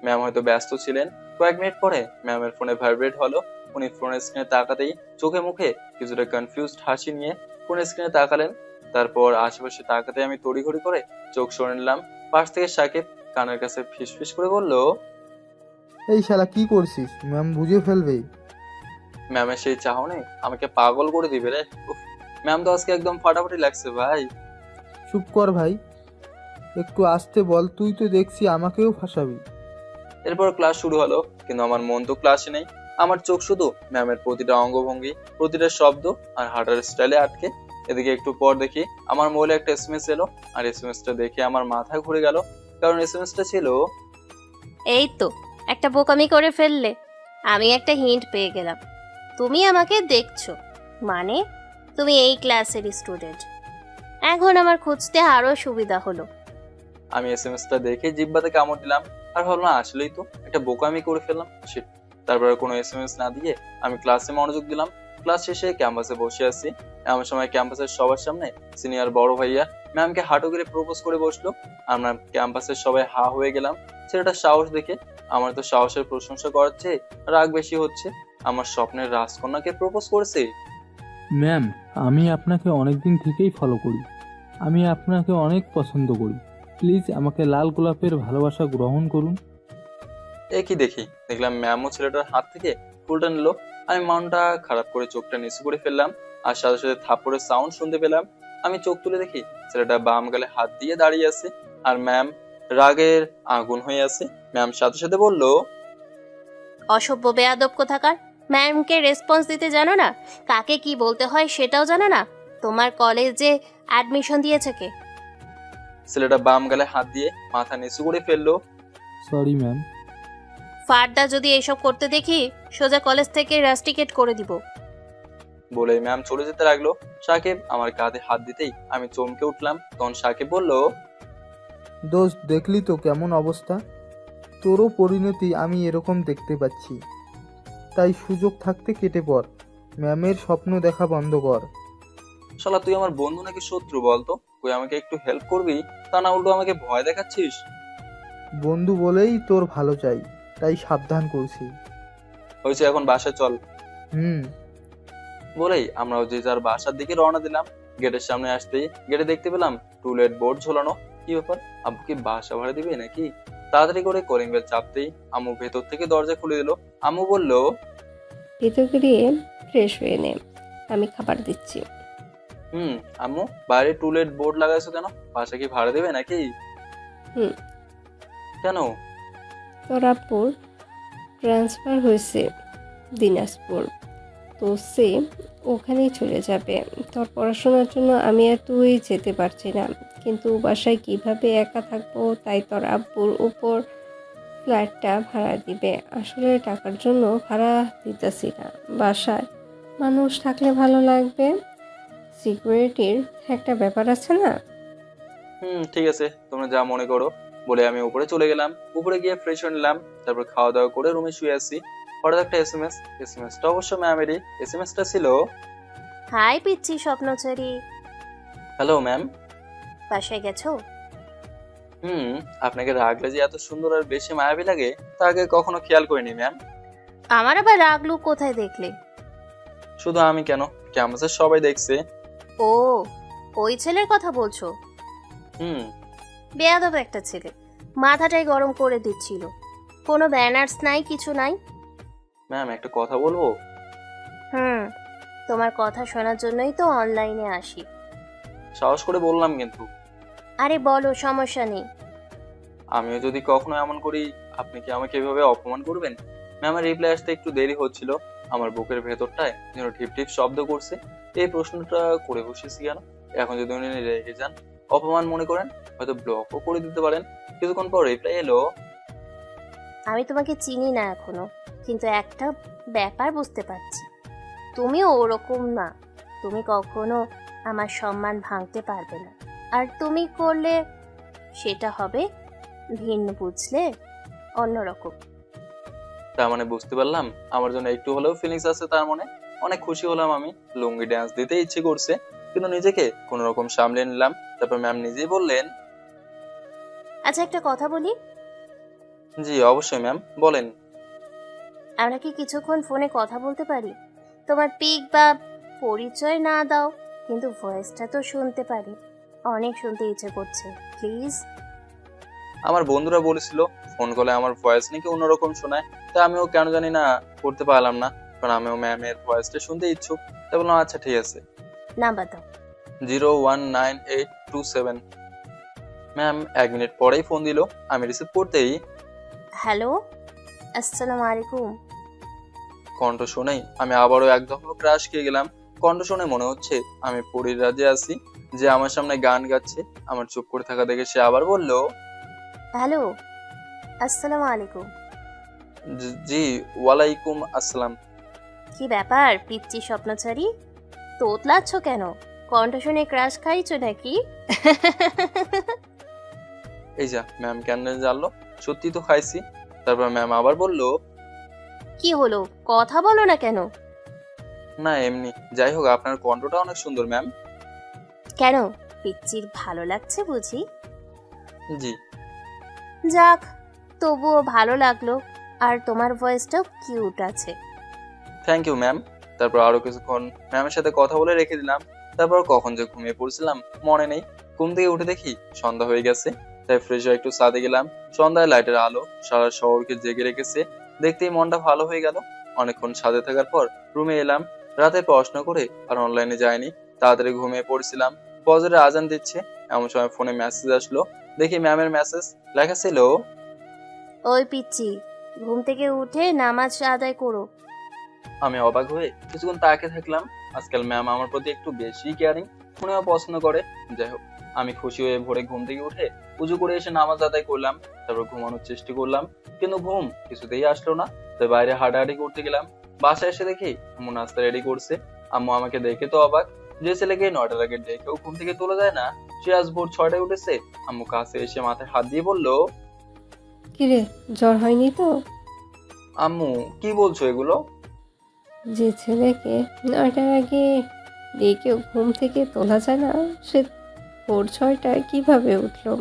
ম্যাম হয়তো ব্যস্ত ছিলেন। কয়েক মিনিট পরে ম্যামের ফোনে ভাইব্রেট হলো। উনি ফোনের স্ক্রিনে তাকাতেই চোখে মুখে কিছুটা কনফিউজড হাসি নিয়ে ফোনের স্ক্রিনে তাকালেন। তারপর আশেপাশে তাকাতে আমি তড়িঘড়ি করে চোখ সরে নিলাম। পাশ থেকে সাকিব কানের কাছে ফিসফিস করে বলল, এই শালা কি করছিস, ম্যাম বুঝে ফেলবে। ম্যামের সেই চাহনি আমাকে পাগল করে দিবে রে। উফ, ম্যাম তো আজকে একদম ফাটাফাটি লাগছে ভাই। চুপ কর ভাই, একটু আসতে বল, তুই তো দেখছি আমাকেও ফাঁসাবি। এরপর ক্লাস শুরু হলো, কিন্তু আমার মন তো ক্লাসে নেই। আমার চোখ শুধু ম্যামের প্রতিটা অঙ্গভঙ্গি, প্রতিটা শব্দ আর হাঁটার স্টাইলে আটকে। এদিকে একটু পর দেখি আমার মোবাইলে একটা এসএমএস এলো। আর এসএমএসটা দেখে আমার মাথা ঘুরে গেল, কারণ এসএমএসটা ছিল, এই তো একটা বোকামি করে ফেললে। আমি একটা হিন্ট পেয়ে গেলাম। তুমি আমাকে দেখছো, মানে তুমি এই ক্লাসের স্টুডেন্ট। এখন আমার খুঁজতে আরো সুবিধা হলো। আমি এসএমএসটা দেখে জিহ্বাতে কামড় দিলাম। আর ভাবলাম আসলেই তো একটা বোকামি করে ফেললাম। Shit! তারপরে কোনো এসএমএস না দিয়ে আমি ক্লাসে মনোযোগ দিলাম। ক্লাস শেষে ক্যাম্পাসে বসে আছি। এমন সময় ক্যাম্পাসের সবার সামনে সিনিয়র বড় ভাইয়া ম্যামকে হাঁটু করে প্রপোজ করে বসলো। আমরা ক্যাম্পাসের সবাই হা হয়ে গেলাম। ছেলেটার সাহস দেখে আমার তো সাহসের প্রশংসা করার চেয়ে রাগ বেশি হচ্ছে। আমার স্বপ্নের রাজকন্যাকে প্রপোজ করেছে। ম্যাম, আমি আপনাকে অনেক দিন থেকেই ফলো করি। আমি আপনাকে অনেক পছন্দ করি। প্লিজ আমাকে লাল গোলাপের ভালোবাসা গ্রহণ করুন। এ কি দেখলাম ম্যামও ছেলেটার হাত থেকে ফুলটা নিল। আমি মনটা খারাপ করে চোখটা নিচু করে ফেললাম। আর সাথে সাথে থাপ্পড়ের সাউন্ড শুনতে পেলাম। আমি চোখ তুলে দেখি ছেলেটা বাম গালে হাত দিয়ে দাঁড়িয়ে আছে, আর ম্যাম রাগের আগুন হয়ে আছে। ম্যাম সাথে সাথে বলল, অসভ্য বেয়াদব কোথাকার। ম্যামকে রেসপন্স দিতে জানো না? কাকে কি বলতে হয় সেটাও জানো না? তোমার কলেজে অ্যাডমিশন দিয়েছে কে? ছেলেটা বাম গালে হাত দিয়ে মাথা নিচু করে ফেললো। Sorry ma'am. ফার্দা যদি এসব করতে দেখি, সোজা কলেজ থেকে রাস্টিকেট করে দিব। বলে ম্যাম চলে যেতে লাগলো। সাকিব আমার কাঁধে হাত দিতেই আমি চমকে উঠলাম। তখন সাকিব বলল, দোস্ত দেখলি তো কেমন অবস্থা, তোরও পরিণতি আমি এরকম দেখতে পাচ্ছি। তাই সুযোগ থাকতে কেটে পড়, ম্যামের স্বপ্ন দেখা বন্ধ কর। শালা তুই আমার বন্ধু নাকি শত্রু বলতো? তুই আমাকে একটু হেল্প করবি, তা না উল্টো আমাকে ভয় দেখাচ্ছিস। বন্ধু বলেই তোর ভালো চাই, তাই সাবধান করছি। হয়েছে, এখন বাসায় চল। হুম। বলেই আমরাও যে যার বাসার দিকে রওনা দিলাম। গেটের সামনে আসতেই গেটে দেখতে পেলাম টুলেট বোর্ড ঝোলানো। কি ব্যাপার, আব্বু কি বাসা ভাড়া দিবে নাকি? তাড়াতাড়ি করে কলিং বেল চাপতেই আম্মু ভেতর থেকে দরজা খুলে দিল। আম্মু বলল, ভিতর গিয়ে ফ্রেশ হয়ে নে, আমি খাবার দিচ্ছি। আম্মু বাইরে টুলেট বোর্ড লাগাইছো কেন? বাসা কি ভাড়া দেবে নাকি? হুম। কেন? তোর আব্বুর ট্রান্সফার হয়েছে দিনাজপুর, তো সে ওখানেই চলে যাবে। তোর পড়াশোনার জন্য আমি আর তুই যেতে পারছি না, কিন্তু বাসায় কিভাবে একা থাকবো, তাই তোর আব্বুর উপর ফ্ল্যাটটা ভাড়া দিবে। আসলে টাকার জন্য ভাড়া দিতেছি না, বাসায় মানুষ থাকলে ভালো লাগবে, সিকিউরিটির একটা ব্যাপার আছে না। ঠিক আছে, তোমরা যা মনে করো। বলে আমি উপরে চলে গেলাম। উপরে গিয়ে ফ্রেশ হয়ে নিলাম। তারপর খাওয়া দাওয়া করে রুমে শুয়ে আছি। হঠাৎ একটা এসএমএসটা অবশ্য ম্যামেরই। এসএমএসটা ছিল, হাই পিচ্ছি স্বপ্নচারী, হ্যালো ম্যাম। বাসায় গেছো? আপনাকে রাখলে যে এত সুন্দর আর বেশি মায়াবী লাগে তা আগে কখনো খেয়াল করিনি ম্যাম। আমার আবার রাগলু কোথায় দেখলে? শুধু আমি কেন, ক্যাম্পাসের সবাই দেখছে। ও, ওই ছেলের কথা বলছো? হুম বেয়াদব একটা ছেলে, মাথাটাই গরম করে দিচ্ছিল। কোনো ব্যানার্স নাই, কিছু নাই। ম্যাম একটা কথা বলবো? তোমার কথা শোনার জন্যই তো অনলাইনে আসি। সাহস করে বললাম কিন্তু। আরে বলো, সমস্যা নেই। আমিও যদি কখনো এমন করি আপনি কি আমাকে এভাবে অপমান করবেন? ম্যামের রিপ্লাই আসতে একটু দেরি হচ্ছিল। আমার বুকের ভেতরটায় যেন টিপ টিপ শব্দ করছে। এই প্রশ্নটা করে বসেছি কেন? এখন যদি উনি রেগে যান, অপমান মনে করেন, হয়তো ব্লকও করে দিতে পারেন। কিছুক্ষণ পর রিপ্লাই এলো, আমি তোমাকে চিনি না এখনো, কিন্তু একটা ব্যাপার বুঝতে পারছি, তুমি ওরকম না। তুমি কখনো আমার সম্মান ভাঙতে পারবে না, আর তুমি করলে সেটা হবে ভিন্ন, বুঝলে, অন্যরকম। তার মানে বুঝতে পারলাম আমার জন্য একটু হলেও ফিলিংস আছে। তার মানে অনেক খুশি হলাম আমি। লুঙ্গি ড্যান্স দিতে ইচ্ছে করছে, কিন্তু নিজেকে কোন রকম সামলে নিলাম। তারপর ম্যাম নিজেই বললেন, আচ্ছা, একটা কথা বলি। জি অবশ্যই ম্যাম, বলেন। আমরা কি কিছুক্ষণ ফোনে কথা বলতে পারি? তোমার পিক বা পরিচয় না দাও, কিন্তু ভয়েসটা তো শুনতে পারি। অনেক শুনতে ইচ্ছে করছে, প্লিজ। আমার বন্ধুরা বলেছিল ফোন কলে আমার ভয়েস নাকি অন্যরকম শোনায়, তা আমিও কেন জানি না করতে পারলাম না, কারণ আমিও ম্যামের ভয়েসটা শুনতে ইচ্ছুক। তাই বললাম আচ্ছা ঠিক আছে। নাম্বার দাও। 019827। ম্যাম 1 মিনিট পরেই ফোন দিল। আমি রিসিভ করতেই হ্যালো, আসসালামু আলাইকুম। কণ্ঠ শুনেই আমি আবারও এক দফা ক্রাশ খেয়ে গেলাম। কণ্ঠ শুনে মনে হচ্ছে আমি পরীর রাজ্যে আছি, যে আমার সামনে গান গাচ্ছে। আমার চুপ করে থাকা দেখে সে আবার বলল, হ্যালো, আসসালামু আলাইকুম। জি ওয়ালাইকুম আসসালাম। কি ব্যাপার পিচ্চি স্বপ্নচারী, তোতলাচ্ছ কেন? কণ্ঠ শুনে ক্রাশ খাইছো নাকি? এই যা, ম্যাম কেন জানলো? সত্যি তো খাইছি। তারপর ম্যাম আবার বলল, কি হলো, কথা বলো না কেন? না এমনি। যাই হোক, আপনার কণ্ঠটা অনেক সুন্দর ম্যাম। কেন, পিচ্চির ভালো লাগছে বুঝি? জি। যাক, তবুও ভালো লাগলো। আর তোমার ভয়েসটাও কিউট আছে। Thank you ma'am. তারপর আরো কিছুক্ষণ ম্যামের সাথে কথা বলে রেখে দিলাম। তারপর কখন যে ঘুমিয়ে পড়ছিলাম মনে নেই। ঘুম থেকে উঠে দেখি সন্ধ্যা হয়ে গেছে। তাই ফ্রেশ হয়ে একটু ছাদে গেলাম। সন্ধ্যায় লাইটের আলো সারা শহরকে জেগে রেখেছে। দেখতেই মনটা ভালো হয়ে গেল। অনেকক্ষণ ছাদে থাকার পর রুমে এলাম। রাতে পড়াশোনা করে আর অনলাইনে যাইনি, তাড়াতাড়ি ঘুমিয়ে পড়ছিলাম। ফজরের আজান দিচ্ছে, এমন সময় ফোনে মেসেজ আসলো। দেখি ম্যামের মেসেজ। লেখা ছিল, ওই পিচ্চি, ঘুম থেকে উঠে নামাজ আদায় করো। আমি অবাক হয়ে কিছুক্ষণ তাকিয়ে থাকলাম। আজকাল ম্যাম আমার প্রতি একটু বেশি কেয়ারিং, মনেও পছন্দ করে। যাই হোক, আমি খুশি হয়ে ভোরে ঘুম থেকে উঠে উজু করে এসে নামাজ আদায় করলাম। তারপর ঘুমানোর চেষ্টা করলাম, কিন্তু ঘুম কিছুতেই আসলো না। তাই বাইরে হাঁটাহাঁটি করতে গেলাম। বাসায় এসে দেখি আম্মু নাস্তা রেডি করছে। আম্মু আমাকে দেখে তো অবাক, যে ছেলেকে 9টার আগে ডেকেও ঘুম থেকে তোলা যায় না, সে আজ ভোর 6টায় উঠেছে। আম্মু কাছে এসে মাথায় হাত দিয়ে বলল, কিরে, জ্বর হয়নি তো? আম্মু কি বলছো এগুলো? যে ছেলেকে 9টার আগে ডেকেও ঘুম থেকে তোলা যায় না, সে ভোর 6টায় কিভাবে উঠলো?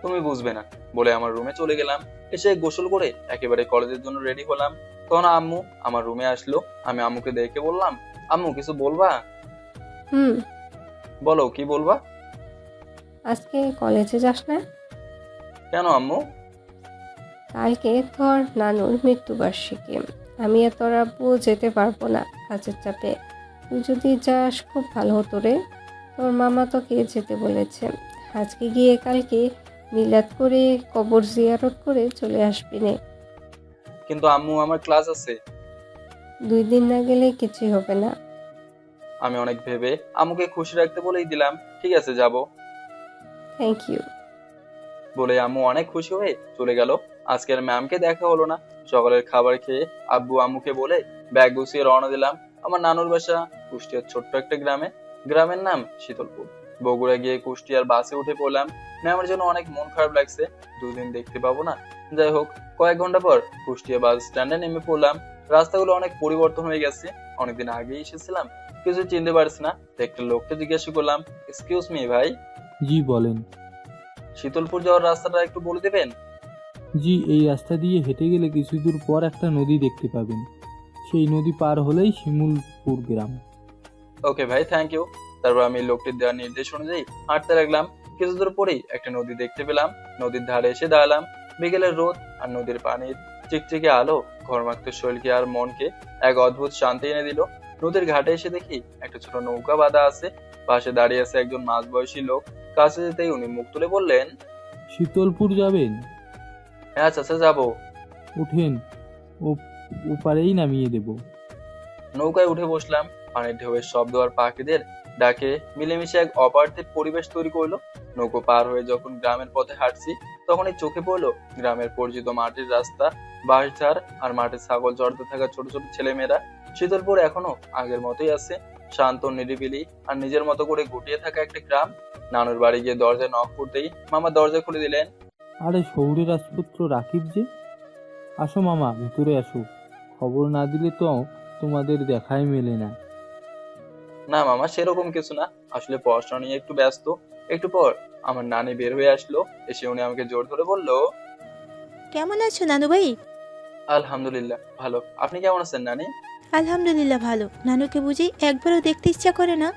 তুমি বুঝবে না বলে আমার রুমে চলে গেলাম। এসে গোসল করে একেবারে কলেজের জন্য রেডি হলাম। তখন আম্মু আমার রুমে আসলো। আমি আম্মুকে দেখে বললাম, আম্মু কিছু বলবা? হুম। বলো কি বলবা? আজকে কলেজে যাস না? কেন আম্মু? কালকে তোর নানুর মৃত্যুবার্ষিকী। আমি আর তোর আব্বু যেতে পারবো না কাজের চাপে। তুই যদি যাস খুব ভালো হতো রে। তোর মামা তোকে যেতে বলেছে। আজকে গিয়ে কালকে মিলাদ করে কবর জিয়ারত করে চলে আসবি নে। কিন্তু আম্মু আমার ক্লাস আছে। 2 দিন না গেলে কিছুই হবে না। আমি অনেক ভেবে আম্মুকে খুশি রাখতে বলেই দিলাম, ঠিক আছে যাব। Thank you. বলে আম্মু অনেক খুশি হয়ে চলে গেল। আজকের ম্যামকে দেখা হলো না। সকালের খাবার খেয়ে আব্বু আম্মুকে বলে ব্যাগ গুছিয়ে রওনা দিলাম। আমার নানুর বাসা কুষ্টিয়ার ছোট্ট একটা গ্রামে। গ্রামের নাম শীতলপুর। বগুড়া গিয়ে কুষ্টিয়ার বাসে উঠে পড়লাম। ম্যামের জন্য অনেক মন খারাপ লাগছে। 2 দিন দেখতে পাবো না, যাই হোক, কয়েক ঘন্টা পর কুষ্টিয়া বাস স্ট্যান্ডে নেমে পড়লাম। রাস্তাগুলো অনেক পরিবর্তন হয়ে গেছে, অনেকদিন আগেই এসেছিলাম, কিছু চিনতে পারছি না। তো একটা লোককে জিজ্ঞাসা করলাম, এক্সকিউজ মি ভাই, জি বলেন। শীতলপুর যাওয়ার রাস্তাটা একটু বলে দেবেন? জি, এই রাস্তা দিয়ে হেঁটে গেলে কিছু দূর পর একটা নদী দেখতে পাবেন। সেই নদী পার হলেই শিমুলপুর গ্রাম। ওকে ভাই, থ্যাংক ইউ। তারপর আমি লোকটির দেওয়ার নির্দেশ অনুযায়ী হাঁটতে লাগলাম। কিছু দূর পরেই একটা নদী দেখতে পেলাম। নদীর ধারে এসে দাঁড়ালাম। বিকেলের রোদ আর নদীর পানির চিকচিকে আলো ঘরমাক্ত শরীরকে আর মনকে এক অদ্ভুত শান্তি এনে দিল। নদীর ঘাটে এসে দেখি একটা ছোট নৌকা বাঁধা আছে, পাশে দাঁড়িয়ে আছে একজন মাঝবয়সী লোক। কাছে যেতেই উনি মুখ তুলে বললেন, শীতলপুর যাবেন? হ্যাঁ চাচা, যাবো। উঠেন, ও ওপারেই নামিয়ে দেব। নৌকায় উঠে বসলাম। পানির ঢেউয়ের শব্দ আর পাখিদের ডাকে মিলেমিশে এক অপার্থিব পরিবেশ তৈরি করলো। নৌকো পার হয়ে যখন গ্রামের পথে হাঁটছি, তখনই চোখে পড়লো গ্রামের পরিচিত মাটির রাস্তা, বাঁশঝাড় আর মাঠে ছাগল চড়তে থাকা ছোট ছোট ছেলেমেয়েরা। শীতলপুর এখনো আগের মতোই আছে, শান্ত, নিরিবিলি আর নিজের মতো করে গুটিয়ে থাকা একটা গ্রাম। নানুর বাড়ি গিয়ে দরজায় নক করতেই মামা দরজা খুলে দিলেন। আরে শহুরে রাজপুত্র রাকিব যে, আসো মামা, ভিতরে আসো। খবর না দিলে তো তোমাদের দেখাই মেলে না। না মামা, সেরকম কিছু না, আসলে পড়াশোনা নিয়ে একটু ব্যস্ত। একটু পর আমার নানি বের হয়ে আসলো। এসে উনি আমাকে জোর ধরে বলল, কেমন আছো নানু ভাই? আলহামদুলিল্লাহ ভালো, আপনি কেমন আছেন নানি? আলহামদুলিল্লাহ ভালো। নানুকে বুঝি একবারও দেখতে ইচ্ছা করে না?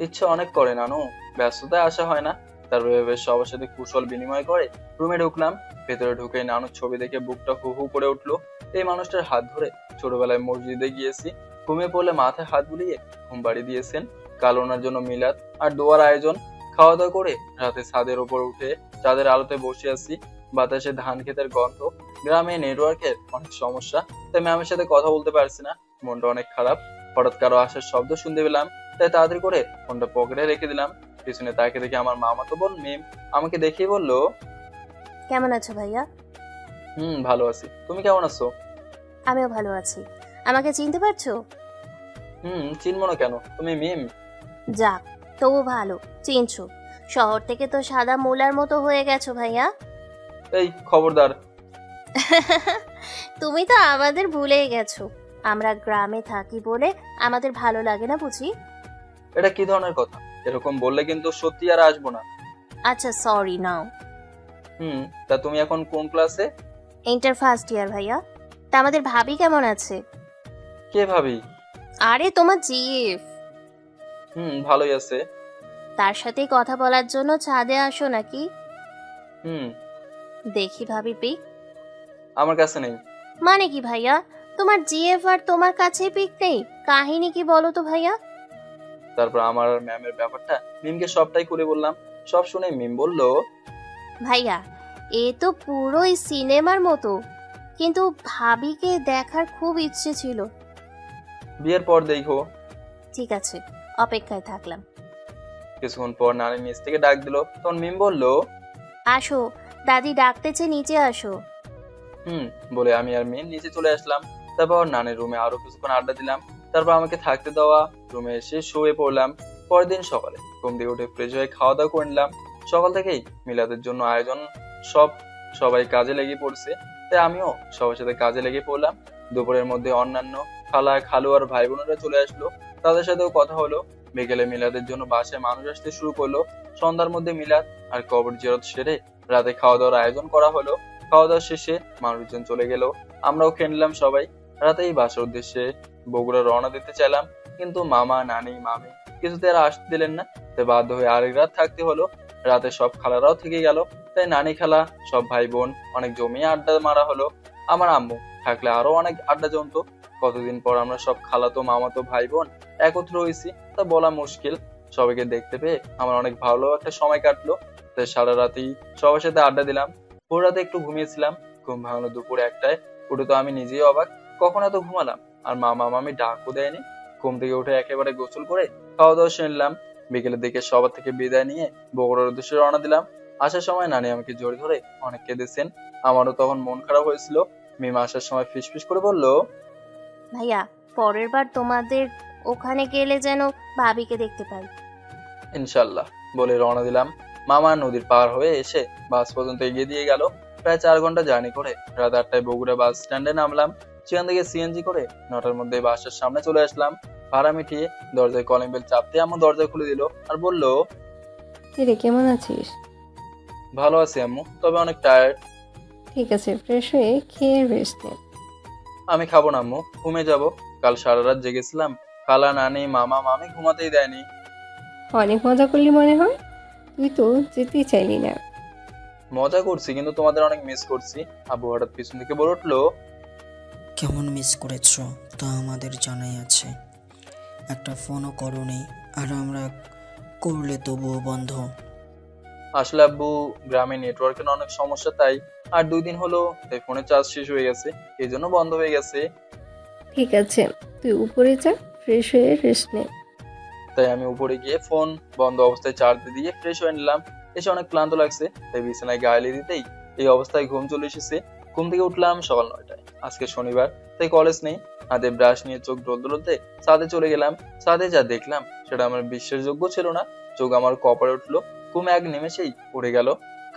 ইচ্ছা অনেক করে নানু, ব্যস্ততায় আসা হয় না। তারপর এভাবে সবার সাথে কুশল বিনিময় করে রুমে ঢুকলাম। ভেতরে ঢুকে নানুর ছবি দেখে বুকটা হু হু করে উঠলো। এই মানুষটার হাত ধরে ছোটবেলায় মসজিদে গিয়েছি। ঘুমিয়ে পড়লে মাথায় হাত বুলিয়ে ঘুম পাড়ি দিয়েছেন। কাল ওনার জন্য মিলাদ আর দোয়ার আয়োজন। খাওয়া দাওয়া করে রাতে ছাদের উপর উঠে চাঁদের আলোতে বসে আছি। বাতাসে ধান ক্ষেতের গন্ধ। গ্রামে নেটওয়ার্কের অনেক সমস্যা, তাই ম্যামের সাথে কথা বলতে পারছি না। মনটা অনেক খারাপ। হঠাৎ কারো আসার শব্দ শুনতে পেলাম, তাই তাড়াতাড়ি করে ফোনটা পকেটে রেখে দিলাম। পিছনে তাকে দেখে আমার মামাতো বোন মিম আমাকে দেখেই বলল, কেমন আছো ভাইয়া? ভালো আছি, তুমি কেমন আছো? আমিও ভালো আছি। আমাকে চিনতে পারছো? চিনবো না কেন, তুমি মিম। যাক, তবু ভালো চিনছো। শহর থেকে তো সাদা মোলার মতো হয়ে গেছো ভাইয়া। এই খবরদার। তুমি তো আমাদের ভুলেই গেছো। আমরা গ্রামে থাকি বলে আমাদের ভালো লাগে না বুঝি? এটা কি ধরনের কথা? এরকম বললে কিন্তু সত্যি আর আসবো না। আচ্ছা সরি নাও। তা তুমি এখন কোন ক্লাসে? ইন্টার ফার্স্ট ইয়ার ভাইয়া। তা আমাদের ভাবি কেমন আছে? কে ভাবি? আরে তোমার জিএফ। ভালোই আছে। তার সাথেই কথা বলার জন্য ছাদে আসো নাকি? হুম দেখি ভাবি পিক। আমার কাছে নেই। মানে কি ভাইয়া, তোমার জিএফ আর তোমার কাছে পিক নেই? কাহিনী কি বলো তো ভাইয়া? তারপর আমার আর ম্যামের ব্যাপারটা মিমকে সবটাই করে বললাম। সব শুনে মিম বলল, ভাইয়া এ তো পুরোই সিনেমার মতো, কিন্তু ভাবিকে দেখার খুব ইচ্ছে ছিল। বিয়ের পর দেখো। ঠিক আছে, অপেক্ষায় থাকলাম। কিছুক্ষণ পর নানি নিচ থেকে ডাক দিল। তখন মিম বলল, আসো, দাদি ডাকতেছে, নিচে আসো। বলে আমি আর মিম নিচে চলে আসলাম। তারপর নানির রুমে আরো কিছুক্ষণ আড্ডা দিলাম। তারপর আমাকে থাকতে দেওয়া রুমে এসে শুয়ে পড়লাম। পরের দিন সকালে ঘুম থেকে উঠে ফ্রেশ হয়ে খাওয়া দাওয়া করে নিলাম। সকাল থেকেই মিলাদের জন্য আয়োজন, সবাই কাজে লেগে পড়ছে, তাই আমিও সবার সাথে কাজে লেগে পড়লাম। দুপুরের মধ্যে অন্যান্য খালা, খালু আর ভাই বোনেরা চলে আসলো, তাদের সাথেও কথা হলো। বিকেলে মিলাদের জন্য বাসায় মানুষ আসতে শুরু করলো। সন্ধ্যার মধ্যে মিলাদ আর কবর জিয়ারত সেরে রাতে খাওয়া দাওয়ার আয়োজন করা হলো। খাওয়া দাওয়া শেষে মানুষজন চলে গেল, আমরাও খেয়ে নিলাম সবাই। রাতেই বাসার উদ্দেশ্যে বগুড়া রওনা দিতে চাইলাম, কিন্তু মামা, নানি, মামি কিছুতে আর আসতে দিলেন না, তাই বাধ্য হয়ে আরেক রাত থাকতে হলো। রাতে সব খালারাও থেকে গেল, তাই নানি, খালা, সব ভাই বোন অনেক জমিয়ে আড্ডা মারা হলো। আমার আম্মু থাকলে আরো অনেক আড্ডা জমতো। কতদিন পর আমরা সব খালাতো, মামাতো ভাই বোন একত্র হয়েছি, তা বলা মুশকিল। সবাইকে দেখতে পেয়ে আমার অনেক ভালো একটা সময় কাটলো। তাই সারা রাতেই সবার সাথে আড্ডা দিলাম। ভোর রাতে একটু ঘুমিয়েছিলাম, ঘুম ভাঙলো দুপুর 1টায়। উঠে তো আমি নিজেই অবাক, কখন এত ঘুমালাম আর মামা মামি ডাকও দেয়নি। ঘুম থেকে উঠে একেবারে গোসল করে খাওয়া দাওয়া সেরলাম। বিকেলের দিকে সবার থেকে বিদায় নিয়ে বগুড়ার উদ্দেশ্যে রওনা দিলাম। আসার সময় নানি আমাকে জড়িয়ে ধরে অনেক কেঁদেছেন। আমারও তখন মন খারাপ হয়েছিল। মিমা আসার সময় ফিসফিস করে বলল, ভাইয়া পরের বার তোমাদের ওখানে গেলে যেন ভাবিকে দেখতে পাই। ইনশাল্লাহ বলে রওনা দিলাম। মামা নদীর পার হয়ে এসে বাস পর্যন্ত এগিয়ে দিয়ে গেল। প্রায় 4 ঘন্টা জার্নি করে রাত 8টায় বগুড়া বাস স্ট্যান্ডে নামলাম। সেখান থেকে সিএনজি করে 9টার মধ্যে বাসার সামনে চলে আসলাম। ভাড়া মিটিয়ে দরজায় কলিং বেল চাপতে আম্মু দরজা খুলে দিল আর বলল, কিরে কেমন আছিস? ভালো আছি আম্মু, তবে অনেক টায়ার্ড। ঠিক আছে, ফ্রেশ হয়ে খেয়ে রেস্ট নে। আমি খাবো না আম্মু, ঘুমিয়ে যাব। কাল সারা রাত জেগেছিলাম, খালা নানি মামা মামি ঘুমাতেই দেয়নি। অনেক মজা করলি মনে হয়, তুই তো যেতেই চাইলি না। মজা করছি কিন্তু তোমাদের অনেক মিস করছি। আব্বু হঠাৎ পিছন থেকে বলে উঠলো, কেমন মিস করেছো তা আমাদের জানাই আছে, একটা ফোনও করোনি, আর আমরা করলে তবুও বন্ধ। আসলে আব্বু গ্রামে নেটওয়ার্কের অনেক সমস্যা, তাই আর 2 দিন হলো তাই ফোনে চার্জ শেষ হয়ে গেছে, এই জন্য বন্ধ হয়ে গেছে। ঠিক আছে, তুই উপরে যা, ফ্রেশ হয়ে রেস্ট নে। তাই আমি উপরে গিয়ে ফোন বন্ধ অবস্থায় চার্জ দিয়ে ফ্রেশ হয়ে নিলাম। এসে অনেক ক্লান্ত লাগছে, তাই বিছানায় গায়ে দিতেই এই অবস্থায় ঘুম চলে এসেছে। ঘুম থেকে উঠলাম সকাল 9টায়। আজকে শনিবার, তাই কলেজ নেই। হাতে ব্রাশ নিয়ে চোখ ডলতে ছাদে চলে গেলাম। ছাদে যা দেখলাম সেটা আমার বিশ্বাসযোগ্য ছিল না। চোখ আমার কপালে উঠলো, ঘুম এক নিমেষেই উড়ে গেল।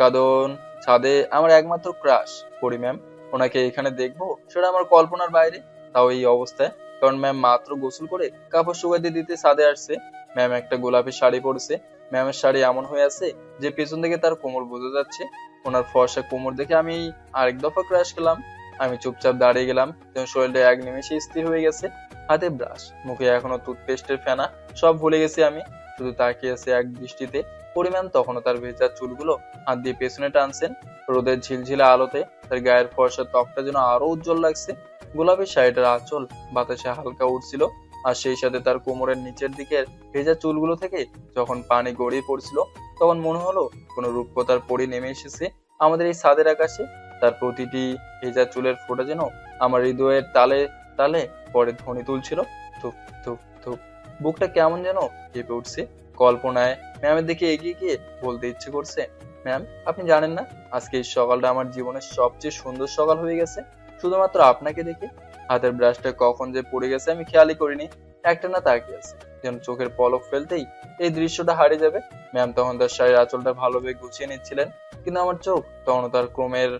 কারণ ছাদে আমার একমাত্র ক্রাশ পরি ম্যাম, ওনাকে এখানে দেখবো সেটা আমার কল্পনার বাইরে, তাও এই অবস্থায়। কারণ ম্যাম মাত্র গোসল করে কাপড় শুকাতে দিতে ছাদে আসছে। ম্যাম একটা গোলাপি শাড়ি পরেছে। ম্যামের শাড়ি এমন হয়ে আছে যে পেছন থেকে তার কোমর বোঝা যাচ্ছে। ওনার ফর্সা কোমর দেখে আমি আরেক দফা ক্রাশ খেলাম। আমি চুপচাপ দাঁড়িয়ে গেলাম, যেন শরীরটা এক নিমেষে স্থির হয়ে গেছে। হাতে ব্রাশ, মুখে এখনো টুথপেস্টের ফেনা, সব ভুলে গেছি আমি। শুধু তাকিয়ে আছে এক দৃষ্টিতে। পরিমাণ তখনও তার ভেজা চুলগুলো হাত দিয়ে পেছনে টানছেন। রোদের ঝিলঝিলে আলোতে তার গায়ের ফর্সা ত্বকটা যেন আরো উজ্জ্বল লাগছে। গোলাপি শাড়িটার আঁচল বাতাসে হালকা উঠছিল, আর সেই সাথে তার কোমরের নিচের দিকের ভেজা চুলগুলো থেকে যখন পানি গড়িয়ে পড়ছিল, তখন মনে হলো কোনো রূপকথার পরি নেমে এসেছে আমাদের এই ছাদের আকাশে। তার প্রতিটি ভেজা চুলের ফোঁটা যেন আমার হৃদয়ের তালে তালে পরে ধ্বনি তুলছিল। ধুপ ধুপ ধুপ, বুকটা কেমন যেন কেঁপে উঠছে। কল্পনায় ম্যামের দিকে এগিয়ে গিয়ে বলতে ইচ্ছে করছে, ম্যাম আপনি জানেন না, আজকে এই সকালটা আমার জীবনের সবচেয়ে সুন্দর সকাল হয়ে গেছে, শুধুমাত্র আপনাকে দেখে। হাতের ব্রাশটা কখন যে পড়ে গেছে আমি খেয়ালই করিনি। একটা না তাকিয়ে আছে, যেন চোখের পলক ফেলতেই এই দৃশ্যটা হারিয়ে যাবে। ম্যাম তখন তার শাড়ির আঁচলটা ভালোভাবে গুছিয়ে নিচ্ছিলেন, কিন্তু আমার চোখ তখন তার ক্রমের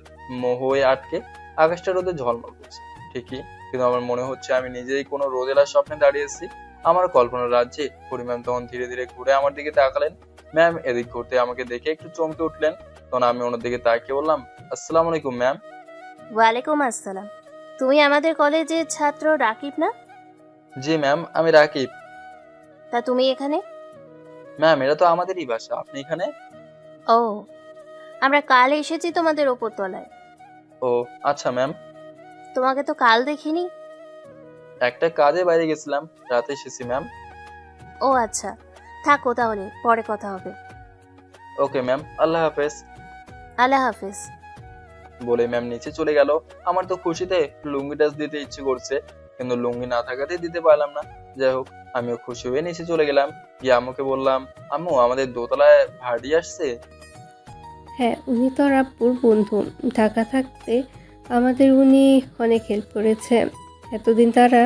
মোহে আটকে। আকাশটা রোদে ঝলমল করছে ঠিকই, কিন্তু আমার মনে হচ্ছে আমি নিজেই কোনো রোদেলা স্বপ্নে দাঁড়িয়েছি আমার কল্পনার রাজ্যে। পরি ম্যাম তখন ধীরে ধীরে ঘুরে আমার দিকে তাকালেন। ম্যাম এদিক ঘুরতে আমাকে দেখে একটু চমকে উঠলেন। তখন আমি ওনার দিকে তাকিয়ে বললাম, আসসালামু আলাইকুম ম্যাম। ওয়ালাইকুম আসসালাম। তুমি আমাদের কলেজের ছাত্র রাকিব না? জি ম্যাম, আমি রাকিব। তা তুমি এখানে? ম্যাম এটা তো আমাদেরই বাসা, আপনি এখানে? ও, আমরা কাল এসেছি তোমাদের ওপর তলায়। ও আচ্ছা ম্যাম। তোমাকে তো কাল দেখিনি। একটা কাজে বাইরে গেছিলাম, রাতে এসেছি ম্যাম। ও আচ্ছা, থাকো তাহলে, পরে কথা হবে। ওকে ম্যাম, আল্লাহ হাফেজ। আল্লাহ হাফিজ। বলে ম্যাম নিচে চলে গেল। আমার তো খুশিতে লুঙ্গি টাচ দিতে ইচ্ছে করছে, কিন্তু লুঙ্গি না থাকাতে দিতে পারলাম না। যাই হোক, আমিও খুশি হয়ে নিচে চলে গেলাম। গিয়ে আম্মুকে বললাম, আম্মু আমাদের দোতলায় ভাড়ি আসছে। হ্যাঁ, উনি তো আর আব্বুর বন্ধু। ঢাকা থাকতে আমাদের উনি অনেক হেল্প করেছে। এতদিন তারা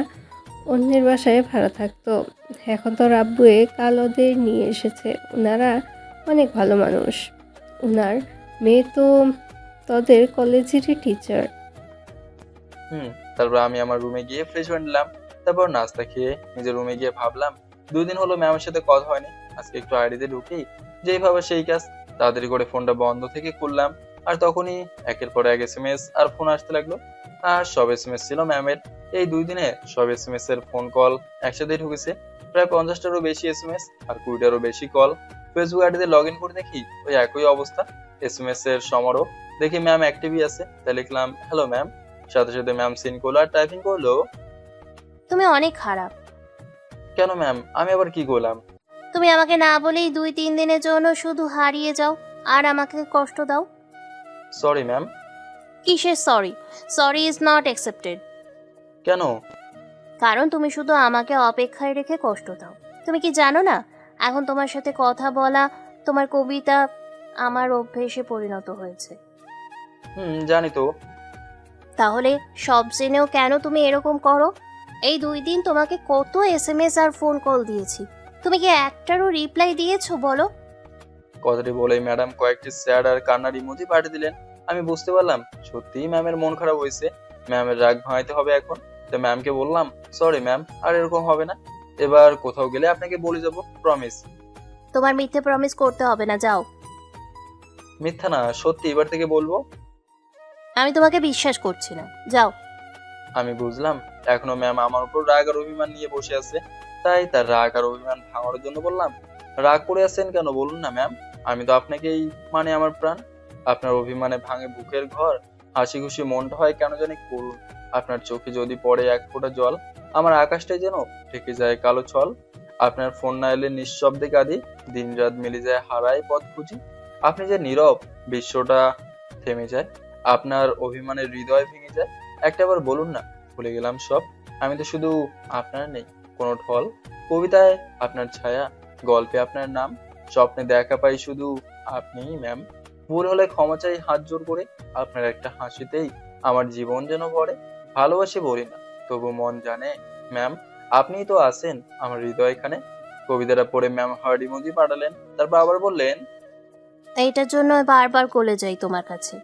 অন্যের বাসায় ভাড়া থাকতো, এখন তো আব্বু কাল ওদের নিয়ে এসেছে। ওনারা অনেক ভালো মানুষ। ওনার মেয়ে তো তোদের কলেজেরই টিচার। তারপর আমি আমার রুমে গিয়ে ফ্রেশ হয়ে নিলাম। তারপর নাস্তা খেয়ে নিজের রুমে গিয়ে ভাবলাম, 2 দিন হলো ম্যামের সাথে কথা হয়নি, আজকে একটু আইডিতে ঢুকি। যেই ভাবে সেই কাজ, তাড়াতাড়ি করে ফোনটা বন্ধ থেকে খুললাম। আর তখনই একের পর এক এসএমএস আর ফোন আসতে লাগলো। আর সব এসএমএস ছিল ম্যামের। এই 2 দিনে সব এসএমএস এর ফোন কল একসাথে ঢুকেছে, প্রায় 50টারও বেশি এসএমএস আর 20টারও বেশি কল। ফেসবুক আইডিতে লগ ইন করে দেখি ওই একই অবস্থা, এসএমএস এর সমারোহ। দেখি ম্যাম অ্যাক্টিভই আছে, তাই লিখলাম হ্যালো ম্যাম। সাথে সাথে ম্যাম সিন করলো আর টাইপিং করলো। তুমি অনেক খারাপ। কেন ম্যাম, আমি আবার কি করলাম? তুমি আমাকে না বলেই 2-3 দিনের জন্য শুধু হারিয়ে যাও আর আমাকে কষ্ট দাও। Sorry ma'am. কিসের sorry? Sorry is not accepted. কেন? কারণ তুমি শুধু আমাকে অপেক্ষায় রেখে কষ্ট দাও। তুমি কি জানো না, এখন তোমার সাথে কথা বলা, তোমার কবিতা আমার অভ্যেসে পরিণত হয়েছে। জানি তো। তাহলে সব জেনেও কেন তুমি এরকম করো? এই 2 দিন তোমাকে কত এসএমএস আর ফোন কল দিয়েছি, তুমি কি একটারও রিপ্লাই দিয়েছো বলো? কথাটি বলেই ম্যাডাম কয়েকটি স্যাড আর কান্নার ইমোজি পাঠিয়ে দিলেন। আমি বুঝতে পারলাম সত্যিই ম্যামের মন খারাপ হয়েছে। ম্যামের রাগ ভাঙাইতে হবে এখন। তো ম্যামকে বললাম, সরি ম্যাম, আর এরকম হবে না। এবার কোথাও গেলে আপনাকে বলে যাব, প্রমিস। তোমার মিথ্যে প্রমিস করতে হবে না, যাও। মিথ্যা না, সত্যি এবার থেকে বলবো। আমি তোমাকে বিশ্বাস করছি না, যাও। আমি বুঝলাম এখনো ম্যাম আমার উপর রাগ আর অভিমান নিয়ে বসে আছে, তাই তার রাগ আর অভিমান ভাঙানোর জন্য বললাম, রাগ করে আছেন কেন বলুন না ম্যাম, আমি তো আপনাকেই মানে আমার প্রাণ। আপনার অভিমানে ভাঙে বুকের ঘর, হাসি খুশি মনটা হয় কেন জানি করুন। আপনার চোখে যদি পড়ে এক ফোঁটা জল, আমার আকাশটাই যেন ঢেকে যায় কালো ছল। আপনার ফোন না এলে নিঃশব্দে কাঁদি, দিন রাত মিলে যায় হারায় পথ খুঁজি। আপনি যে নীরব, বিশ্বটা থেমে যায়। আপনার অভিমানের হৃদয় ভেঙে যায়। একটাবার বলুন না, ভুলে গেলাম সব। আমি তো শুধু আপনার নেই কোনো ঢল, কবিতায় আপনার ছায়া, গল্পে আপনার নাম, স্বপ্নে দেখা পাই শুধু আপনিই ম্যাম। ভুল হলে ক্ষমা চাই হাত জোর করে, আপনার একটা হাসিতেই আমার জীবন যেন ভরে। ভালোবাসি বলি না, তবু মন জানে ম্যাম, আপনিই তো আছেন আমার হৃদয়খানে। কবিতাটা পড়ে ম্যাম হার্ড ইমোজি পাঠালেন, তারপর আবার বললেন, এইটার জন্য বারবার কলে যাই তোমার কাছে।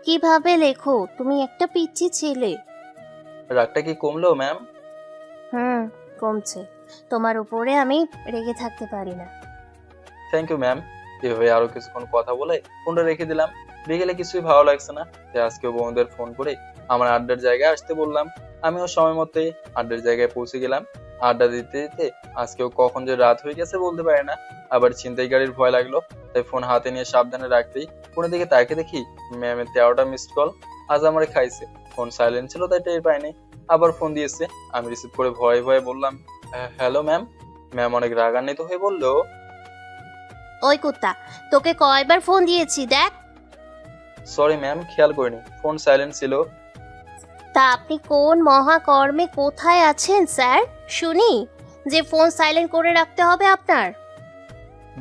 কিভাবে লেখো, তুমি একটা পিচ্চি ছেলে। রাগটা কি কমলো ম্যাম? কমছে। তোমার উপরে আমি রেগে থাকতে পারি না। Thank you ma'am. এভাবে আরো কিছুক্ষণ কথা বলে ফোনটা রেখে দিলাম। বিকেলে কিছুই ভালো লাগছে না, তাই আজকে বন্ধুদের ফোন করে আমার আড্ডার জায়গায় আসতে বললাম। আমিও সময় মতো আড্ডার জায়গায় পৌঁছে গেলাম। আড্ডা দিতে দিতে আজকেও কখন যে রাত হয়ে গেছে বলতে পারি না। আবার ছিনতাইকারীর ভয় লাগলো, তাই ফোন হাতে নিয়ে সাবধানে রাখতেই ফোনের দিকে তাকে দেখি ম্যামের 13টা মিসড কল। আজ আমারে খাইছে। ফোন সাইলেন্ট ছিল তাই টের পাইনি। আবার ফোন দিয়েছে, আমি রিসিভ করে ভয়ে ভয়ে বললাম, হ্যালো ম্যাম। ম্যাম অনেক রাগান্বিত হয়ে বললো, ওই কুত্তা, তোকে কয়বার ফোন দিয়েছি দেখ। সরি ম্যাম, খেয়াল করিনি, ফোন সাইলেন্ট ছিল। তা আপনি কোন মহাকর্মে কোথায় আছেন স্যার, শুনি, যে ফোন সাইলেন্ট করে রাখতে হবে আপনার?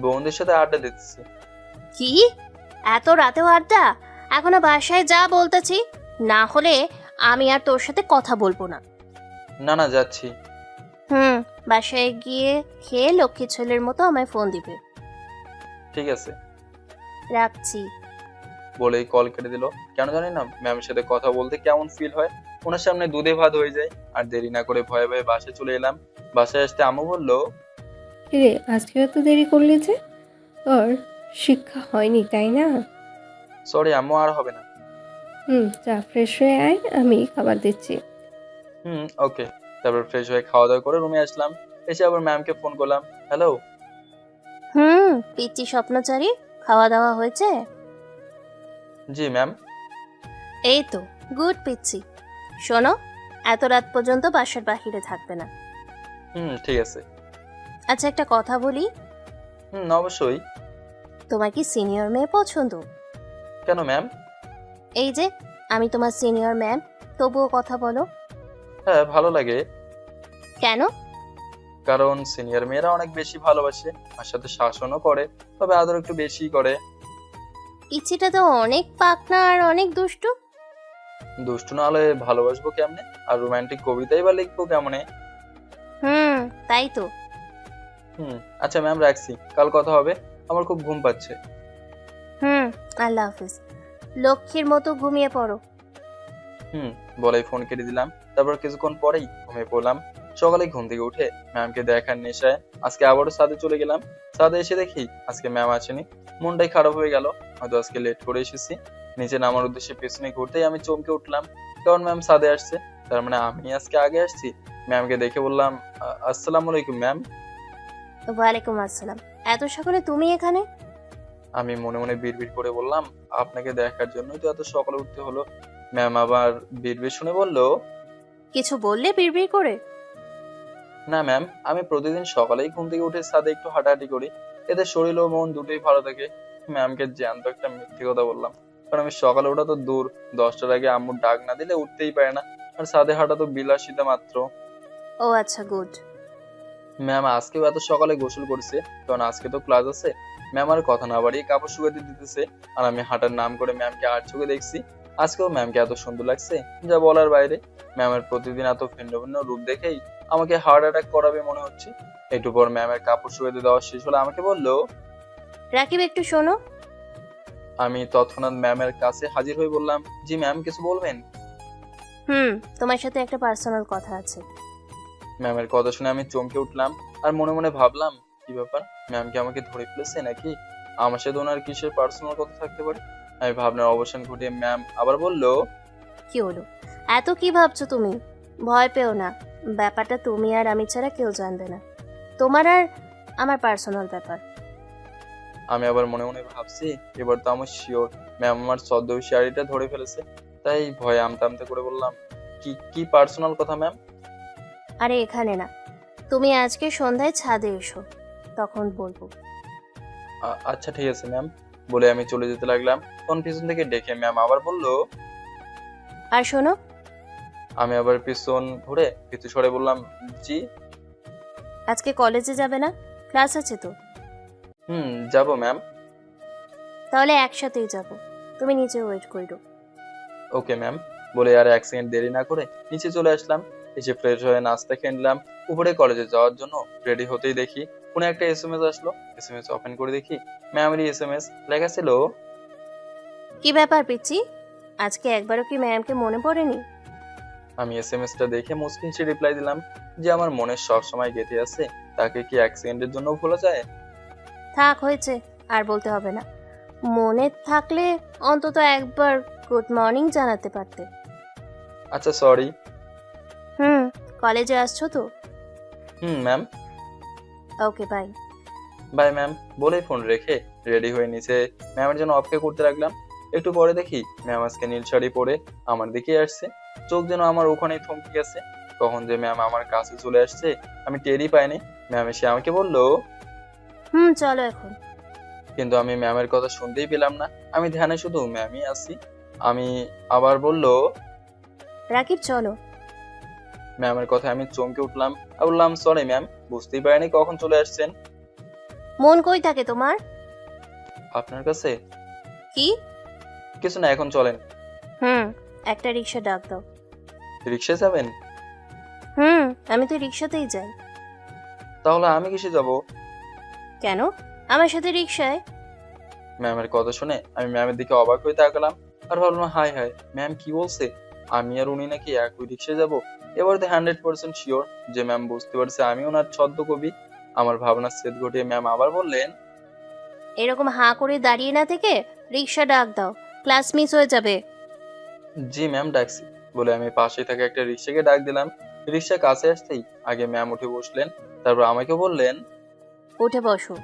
বন্ধুদের সাথে আড্ডা দিতেছি। কি, এত রাতেও আড্ডা? এখনো বাসায় যা বলতেছি, না হলে আমি আর তোর সাথে কথা বলবো না। না না, যাচ্ছি। বাসায় গিয়ে খেয়ে লক্ষ্মী ছেলের মতো আমায় ফোন দিবে। ঠিক আছে। রাখছি। বলেই কল কেটে দিল। কেন জানি না ম্যামের সাথে কথা বলতে কেমন ফিল হয়, ওনার সামনে দুধে ভাত হয়ে যায়। আর দেরি না করে ভয়ে ভয়ে বাসায় চলে এলাম। বাসায় আসতে আম্মু বলল, কিরে আজকে এত দেরি করলি যে? তোর শিক্ষা হয়নি তাই না? সরি আম্মু, আর হবে না। যা ফ্রেশ হয়ে আয়, আমি খাবার দিচ্ছি। ওকে। তারপর ফ্রেশ হয়ে খাওয়া দাওয়া করে রুমে আসলাম। এসে আবার ম্যামকে ফোন করলাম, হ্যালো। পিচ্চি স্বপ্নচারী, খাওয়া দাওয়া হয়েছে? জি ম্যাম। এই তো, গুড পিচ্চি। শোনো, এত রাত পর্যন্ত বাসার বাহিরে থাকবে না। ঠিক আছে। আচ্ছা, একটা কথা বলি। অবশ্যই। তোমার কি সিনিয়র মেয়ে পছন্দ? কেন ম্যাম? এই যে আমি তোমার সিনিয়র ম্যাম, তবুও কথা বলো। হ্যাঁ, ভালো লাগে। কেন? কারণ সিনিয়র মেয়েরা অনেক বেশি ভালোবাসে, আর সাথে শাসনও করে, তবে আদর একটু বেশি করে। পিচ্চিটা তো অনেক পাকনা আর অনেক দুষ্টু। দুষ্টু না হলে ভালোবাসবো কেমনে, আর রোমান্টিক কবিতাই বা লিখবো কেমনে? তাই তো। আচ্ছা ম্যাম, রাখছি, কাল কথা হবে, আমার খুব ঘুম পাচ্ছে। আল্লাহ হাফিজ। লক্ষ্মীর মতো ঘুমিয়ে পড়ো। বলেই ফোন কেটে দিলাম। তারপর কিছুক্ষণ পরেই ঘুমিয়ে পড়লাম। সকালে ঘুম থেকে উঠে ম্যামকে দেখার নেশায় আজকে আবারও ছাদে চলে গেলাম। ছাদে এসে দেখি আজকে ম্যাম আসেনি। মনটাই খারাপ হয়ে গেল, হয়তো আজকে লেট করে এসেছি। নিচে নামার উদ্দেশ্যে পেছনে ঘুরতেই আমি চমকে উঠলাম, কারণ ম্যাম ছাদে আসছে। তার মানে আমি আজকে আগে আসছি। ম্যামকে দেখে বললাম, আসসালামু আলাইকুম ম্যাম। ওয়ালাইকুম আসসালাম। এত সকালে তুমি এখানে? আমি মনে মনে বিড়বিড় করে বললাম, আপনাকে দেখার জন্যই তো এত সকালে উঠতে হলো। ম্যাম আবার বিড়বিড় শুনে বলল, কিছু বললে বিড়বিড় করে? না ম্যাম, আমি প্রতিদিন সকালেই ঘুম থেকে উঠে ছাদে একটু হাঁটাহাঁটি করি, এতে শরীর ও মন দুটোই ভালো থাকে। ম্যামকে জ্যান্ত একটা মিথ্যে কথা বললাম, কারণ আমি সকালে ওঠা তো দূর, 10টার আগে আম্মুর ডাক না দিলে উঠতেই পারে না। আর ছাদে হাঁটা তো বিলাসিতা মাত্র। ও আচ্ছা, গুড। ম্যাম আজকেও এত সকালে গোসল করছে, কারণ আজকে তো ক্লাস আছে। ম্যাম আর কথা না বাড়িয়ে কাপড় শুকাতে দিতেছে, আর আমি হাঁটার নাম করে ম্যামকে আর চোখে দেখছি। আজকেও ম্যামকে এত সুন্দর লাগছে যা বলার বাইরে। ম্যামের প্রতিদিন এত ভিন্ন ভিন্ন রূপ দেখেই আমাকে হার্ট অ্যাটাক করাবে মনে হচ্ছে। একটু পর ম্যামের কাপড় শুকাতে দেওয়া শেষ হলে আমাকে বললো, রাকিব একটু শোনো। আমি তৎক্ষণাৎ ম্যামের কাছে হাজির হয়ে বললাম, জি ম্যাম, কিছু বলবেন? তোমার সাথে একটা পার্সোনাল কথা আছে। ম্যামের কথা শুনে আমি চমকে উঠলাম আর মনে মনে ভাবলাম, কি ব্যাপার, ম্যাম কি আমাকে ধরে ফেলেছে নাকি? আমার সাথে ওনার কিসের পার্সোনাল কথা থাকতে পারে? আমি ভাবনার অবসান ঘটিয়ে ম্যাম আবার বলল, কি হলো, এত কি ভাবছো তুমি? ভয় পেও না, ব্যাপারটা তুমি আর আমি ছাড়া কেউ জানবে না। তোমার আর আমার পার্সোনাল ব্যাপার। আমি আবার মনে মনে ভাবছি, এবার তো আমার শিওর ম্যাম আমার ছদ্মবেশী ধরে ফেলেছে। তাই ভয়ে আমতা আমতা করে বললাম, কি কি পার্সোনাল কথা ম্যাম? আরে এখানে না, তুমি আজকে সন্ধ্যায় ছাদে এসো, তখন বলবো। আচ্ছা ঠিক আছে ম্যাম, বলে আমি চলে যেতে লাগলাম। তখন পিছন থেকে ডেকে ম্যাম আবার বলল। আর শোনো, আমি আবার পিছন ঘুরে পিছু সরে বললাম, জি। আজকে কলেজে যাবে না? ক্লাস আছে তো। যাবো ম্যাম। তাহলে একসাথেই যাব, তুমি নিচে ওয়েট করো। ওকে ম্যাম, বলে আর 1 সেকেন্ড দেরি না করে নিচে চলে আসলাম। এসে ফ্রেশ হয়ে নাস্তা খেয়ে নিলাম। উপরে কলেজে যাওয়ার জন্য রেডি হতেই দেখি কোনো একটা এসএমএস আসলো। এসএমএস ওপেন করে দেখি ম্যামেরই এসএমএস। লেখা ছিল, কি ব্যাপার পিচ্ছি, আজকে একবারও কি ম্যামকে মনে পড়েনি? আমি এসএমএসটা দেখে মুচকি হেসে রিপ্লাই দিলাম যে আমার মনে সব সময় গেঁথে আছে, তাকে কি 1 সেকেন্ডের জন্য ভোলা যায়? থাক, হয়েছে, আর বলতে হবে না। মনে থাকলে অন্তত একবার গুড মর্নিং জানাতে পারতে। আচ্ছা সরি। কলেজে আসছো তো? Ma'am. Okay, bye. Bye ma'am, বলেই ফোন রেখে রেডি হয়ে নিচে ম্যামের জন্য অপেক্ষা করতে লাগলাম। একটু পরে দেখি ম্যাম আজকে নীল শাড়ি পরে আমার দিকে আসছে। চোখ যেন আমার ওখানেই থমকে গেছে। কখন যে ম্যাম আমার কাছে চলে আসছে আমি টেরই পাইনি। ম্যাম এসে আমাকে বলল, চলো এখন। কিন্তু আমি ম্যামের কথা শুনতেই পেলাম না। আমি ধ্যানে শুধু ম্যামই আছি। আমি আবার বলল, রাকিব চলো। ম্যামের কথা আমি চমকে উঠলাম আর বললাম, সরি ম্যাম, বুঝতেই পারিনি কখন চলে আসছেন। মন কই থাকে তোমার? আপনার কাছে। কি? কিছু না, এখন চলেন। একটা রিক্সা ডাক দাও। রিক্সায় যাবেন? আমি তো রিক্সাতেই যাই। তাহলে আমি কিসে যাব? কেন, আমার সাথে রিক্সায়। ম্যামের কথা শুনে আমি ম্যামের দিকে অবাক হয়ে তাকালাম আর ভাবলাম, হাই হাই, ম্যাম কি বলছে? আমি আর উনি নাকি একই রিক্সায় যাব? এবার তো 100% শিওর যে ম্যাম বুঝতে পারছে আমি ওনার ছদ্ম কবি। আমার ভাবনার ছেদ ঘটিয়ে ম্যাম আবার বললেন, এরকম হাঁ করে দাঁড়িয়ে না থেকে রিক্সা ডাক দাও, ক্লাস মিস হয়ে যাবে। জি ম্যাম, ডাকছি। বলে আমি পাশে থাকা একটা রিক্সাকে ডাক দিলাম। রিক্সা কাছে আসতেই আগে ম্যাম উঠে বসলেন, তারপর আমাকে বললেন, উঠে বসো।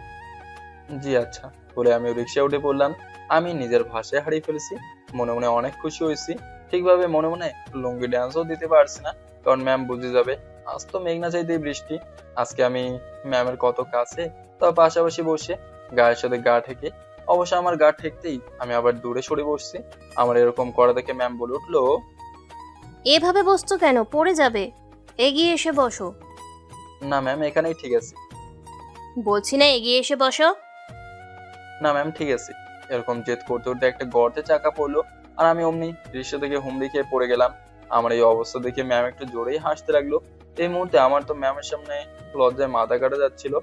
জি আচ্ছা। বলে আমি রিক্সায় উঠে পড়লাম। আমি নিজের ভাষায় হারিয়ে ফেলেছি। মনে মনে অনেক খুশি হয়েছি। ঠিকভাবে মনে মনে লুঙ্গি ডান্সও দিতে পারছি না, কারণ ম্যাম বুঝে যাবে আজ তো মেঘনা চাইতেই বৃষ্টি। আজকে আমি ম্যামের কত কাছে, তার পাশাপাশি বসে গায়ের সাথে গা ঠেকে। অবশ্য আমার গা ঠেকতেই আমি আবার দূরে সরে বসছি। আমার এরকম করা দেখে ম্যাম বলে উঠলো, এভাবে বসছো কেন, পড়ে যাবে, এগিয়ে এসে বসো। না ম্যাম, এখানেই ঠিক আছে। বলছি না এগিয়ে এসে বসো। না ম্যাম, ঠিক আছে। এরকম জেদ করতে করতে একটা গর্তে চাকা পড়লো আর আমি অমনি রিক্সা থেকে হুমড়ি খেয়ে পড়ে গেলাম। আমার এই অবস্থা দেখে ম্যাম একটু জোরেই হাসতে লাগলো। এই মুহূর্তে আমার তো ম্যামের সামনে লজ্জায় মাথা কাটা যাচ্ছিল।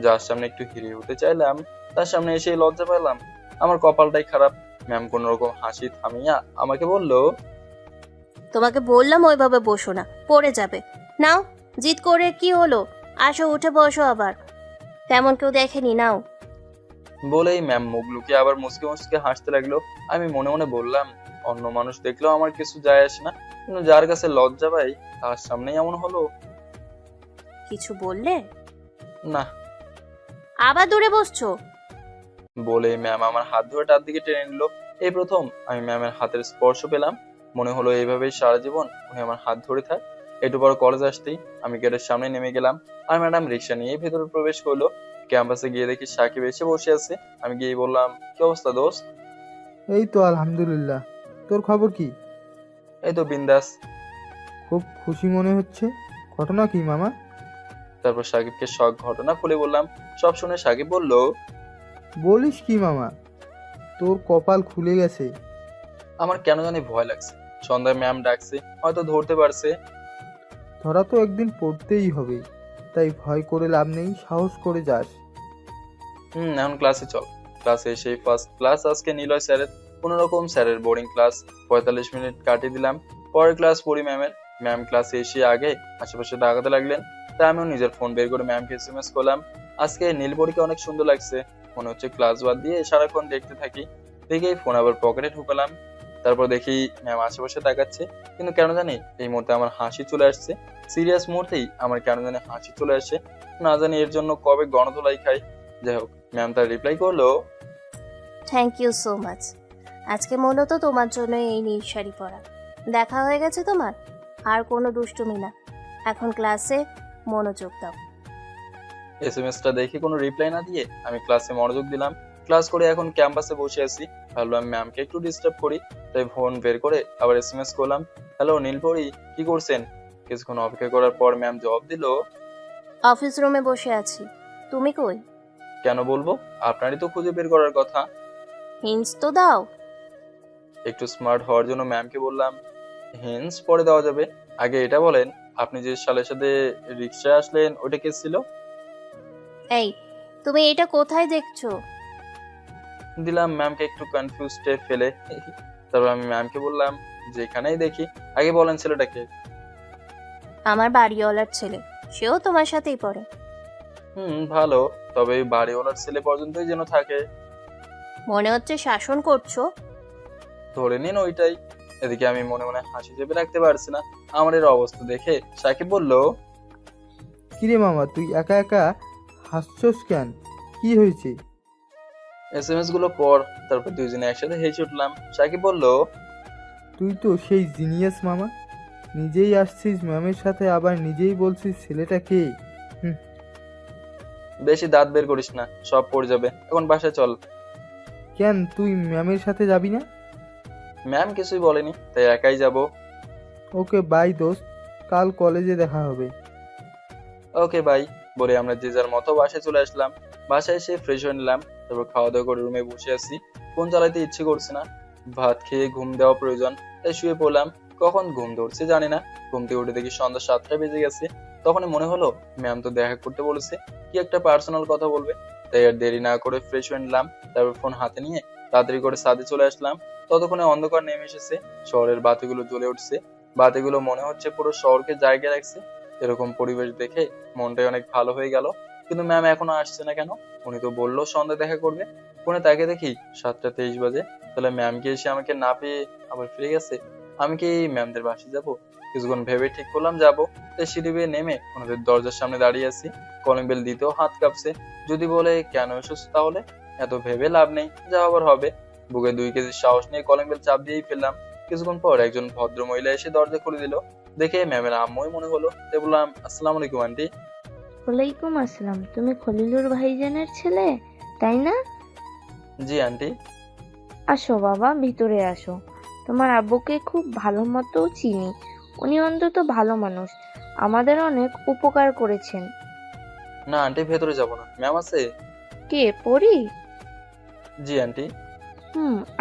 যার সামনে একটু হিরে হতে চাইলাম তার সামনে এসে লজ্জা পেলাম। আমার কপালটাই খারাপ। ম্যাম কোন রকম হাসি থামিয়া আমাকে বলল, তোমাকে বললাম ওইভাবে বসো না, পড়ে যাবে। নাও, জিদ করে কি হলো, আসো উঠে বসো আবার, তেমন কেউ দেখেনি, নাও। বলেই ম্যাম মুখ লুকিয়ে আবার মুসকে মুসকে হাসতে লাগলো। আমি মনে মনে বললাম, অন্য মানুষ দেখলেও আমার কিছু যায় আসে না, কিন্তু যার কাছে লজ্জা পাই তার সামনেই এমন হলো। কিছু বললে? না। আবার দূরে বসছো। বলে ম্যাম আমার হাত ধরে তার দিকে টেনে নিল। এই প্রথম আমি ম্যামের হাতের স্পর্শ পেলাম। মনে হলো এইভাবেই সারা জীবন উনি আমার হাত ধরে থাক। একটু পর কলেজ আসতেই আমি গেটের সামনে নেমে গেলাম আর ম্যাডাম রিক্সা নিয়ে ভেতরে প্রবেশ করলো। ক্যাম্পাসে গিয়ে দেখি সাকিব এসে বসে আছে। আমি গিয়ে বললাম, কি অবস্থা দোস্ত? এই তো আলহামদুলিল্লাহ। তোর খবর কি? এই তো বিন্দাস। খুব খুশি মনে হচ্ছে। ঘটনা কি মামা? তারপর সাকিবকে সব ঘটনা খুলে বললাম। সব শুনে সাকিব বলল, বলিস কি মামা, তোর কপাল খুলে গেছে। আমার কেন জানি ভয় লাগছে। সন্ধ্যায় ম্যাম ডাকছে, হয়তো ধরতে পারছে। ধরা তো একদিন পড়তেই হবে, তাই ভয় করে লাভ নেই, সাহস করে যাস। এখন ক্লাসে চল। ক্লাসে এসেই ফার্স্ট ক্লাস আজকে নিলয় স্যারের। কোনোরকম স্যারের বোরিং ক্লাস 45 মিনিট কাটিয়ে দিলাম। পরের ক্লাস পড়ি ম্যামের। ম্যাম ক্লাসে এসে আগে আশেপাশে তাকাতে লাগলেন, তাই আমিও নিজের ফোন বের করে ম্যামকে এসএমএস করলাম, আজকে নীলপরীকে অনেক সুন্দর লাগছে, মনে হচ্ছে ক্লাস বাদ দিয়ে সারাক্ষণ দেখতে থাকি। দেখেই ফোন আবার পকেটে ঢুকালাম। তারপর দেখি ম্যাম আশেপাশে তাকাচ্ছে, কিন্তু কেন জানি এই মুহূর্তে আমার হাসি চলে আসছে। সিরিয়াস মুহূর্তেই আমার কেন জানি হাসি চলে আসে, না জানি এর জন্য কবে গণধোলাই খাই। যাই হোক, ম্যাম তার রিপ্লাই করলো, থ্যাংক ইউ সো মাচ। আজকে মূলত তোমার জন্য এই নীল শাড়ি পরা। দেখা হয়ে গেছে তোমার, আর কোনো দুষ্টুমি না। এখন ক্লাসে মনোযোগ দাও। এসএমএসটা দেখে কোনো রিপ্লাই না দিয়ে আমি ক্লাসে মনোযোগ দিলাম। ক্লাস করে এখন ক্যাম্পাসে বসে আছি, ভাবলাম ম্যামকে একটু ডিস্টার্ব করি, তাই ফোন বের করে আবার এসএমএস করলাম, হ্যালো নীলপরি, কি করছেন? কিছুক্ষণ অপেক্ষা করার পর ম্যাম জবাব দিল, অফিস রুমে বসে আছি, তুমি কই? কেন বলবো, আপনারই তো খুঁজে বের করার কথা। হিন্টস তো দাও। একটু স্মার্ট হওয়ার জন্য ম্যামকে বললাম, হিন্টস পরে দেওয়া যাবে, আগে এটা বলেন আপনি যে সালের সাথে রিক্সায় আসলেন ওটা কে ছিল? এই, তুমি এটা কোথায় দেখছো? দিলাম ম্যামকে একটু কনফিউজডে ফেলে। তারপর আমি ম্যামকে বললাম, যেখানেই দেখি আগে বলেন ছেলেটাকে। আমার বাড়িওয়ালার ছেলে, সেও তোমার সাথেই পড়ে। ভালো, তবে এই বাড়িওয়ালার ছেলে পর্যন্তই যেন থাকে। মনে হচ্ছে শাসন করছো। ধরে নিন ওইটাই। এদিকে আমি মনে মনে হাসি চেপে রাখতে পারছি না। আমার এর অবস্থা দেখে সাকিব বলল, কিরে মামা, তুই একা একা হাসছস কেন? কি হয়েছে? এসএমএস গুলো পর। তারপর দুইজনে একসাথে হেসে উঠলাম। সাকিব বলল, তুই তো সেই জিনিয়াস মামা, নিজেই আসছিস ম্যামের সাথে, আবার নিজেই বলছিস ছেলেটা কে। বেশি দাঁত বের করিস না, সব পড়ে যাবে, এখন বাসায় চল। কেন, তুই ম্যামের সাথে যাবি না? ম্যাম কিছুই বলেনি, তাই একাই যাব। ওকে বাই দোস্ত, কাল কলেজে দেখা হবে। ওকে বাই বলে আমরা যে যার মতো বাসায় চলে আসলাম। বাসায় এসে ফ্রেশ হয়ে নিলাম, তারপর খাওয়া দাওয়া করে রুমে বসে আছি। ফোন চালাইতে ইচ্ছে করছে না, ভাত খেয়ে ঘুম দেওয়া প্রয়োজন, তাই শুয়ে পড়লাম। কখন ঘুম ধরছে জানি না, ঘুম থেকে উঠে দেখি সন্ধ্যা 7টা বেজে গেছে। তখনই মনে হলো ম্যাম তো দেখা করতে বলেছে, কি একটা পার্সোনাল কথা বলবে, তাই আর দেরি না করে ফ্রেশ হয়ে নিলাম। তারপর ফোন হাতে নিয়ে তাড়াতাড়ি করে ছাদে চলে আসলাম। ততক্ষণে অন্ধকার নেমে এসেছে, শহরের বাতিগুলো জ্বলে উঠছে। বাতিগুলো মনে হচ্ছে পুরো শহরকে জায়গায় রাখছে। এরকম পরিবেশ দেখে মনটাই অনেক ভালো হয়ে গেল। কিন্তু ম্যাম এখনো আসছে না কেন? উনি তো বললো সন্ধ্যা দেখা করবে। ফোনে তাকে দেখি 7টা 23 বাজে। তাহলে ম্যাম কি এসে আমাকে না পেয়ে আবার ফিরে গেছে? আমি কি ম্যামদের বাসায় যাবো? কিছুক্ষণ ভেবে ঠিক করলাম যাবো। তাই সিঁড়ি বেয়ে নেমে ওনাদের দরজার সামনে দাঁড়িয়ে আছি। কলিং বেল দিতেও হাত কাঁপছে। যদি বলে কেন এসেছো, তাহলে এত ভেবে লাভ নেই, যা আবার হবে। বুকে 2 কেজি সাহস নিয়ে কলিং বেল চাপ দিয়েই ফেললাম। কিছুক্ষণ পর একজন ভদ্র মহিলা এসে দরজা খুলে দিল। দেখে ম্যামের আম্মুই মনে হলো, তাই বললাম, আসসালামু আলাইকুম আন্টি। ওয়ালাইকুম আসসালাম। তুমি খলিলুর ভাইজানের ছেলে, তাই না? জি আন্টি। আসো বাবা, ভিতরে আসো। তোমার আব্বুকে খুব ভালো মতো চিনি, উনি অন্তত ভালো মানুষ, আমাদের অনেক উপকার করেছেন। না আন্টি, ভেতরে যাব না, ম্যাম আছে। কে, পড়ি? জি আন্টি।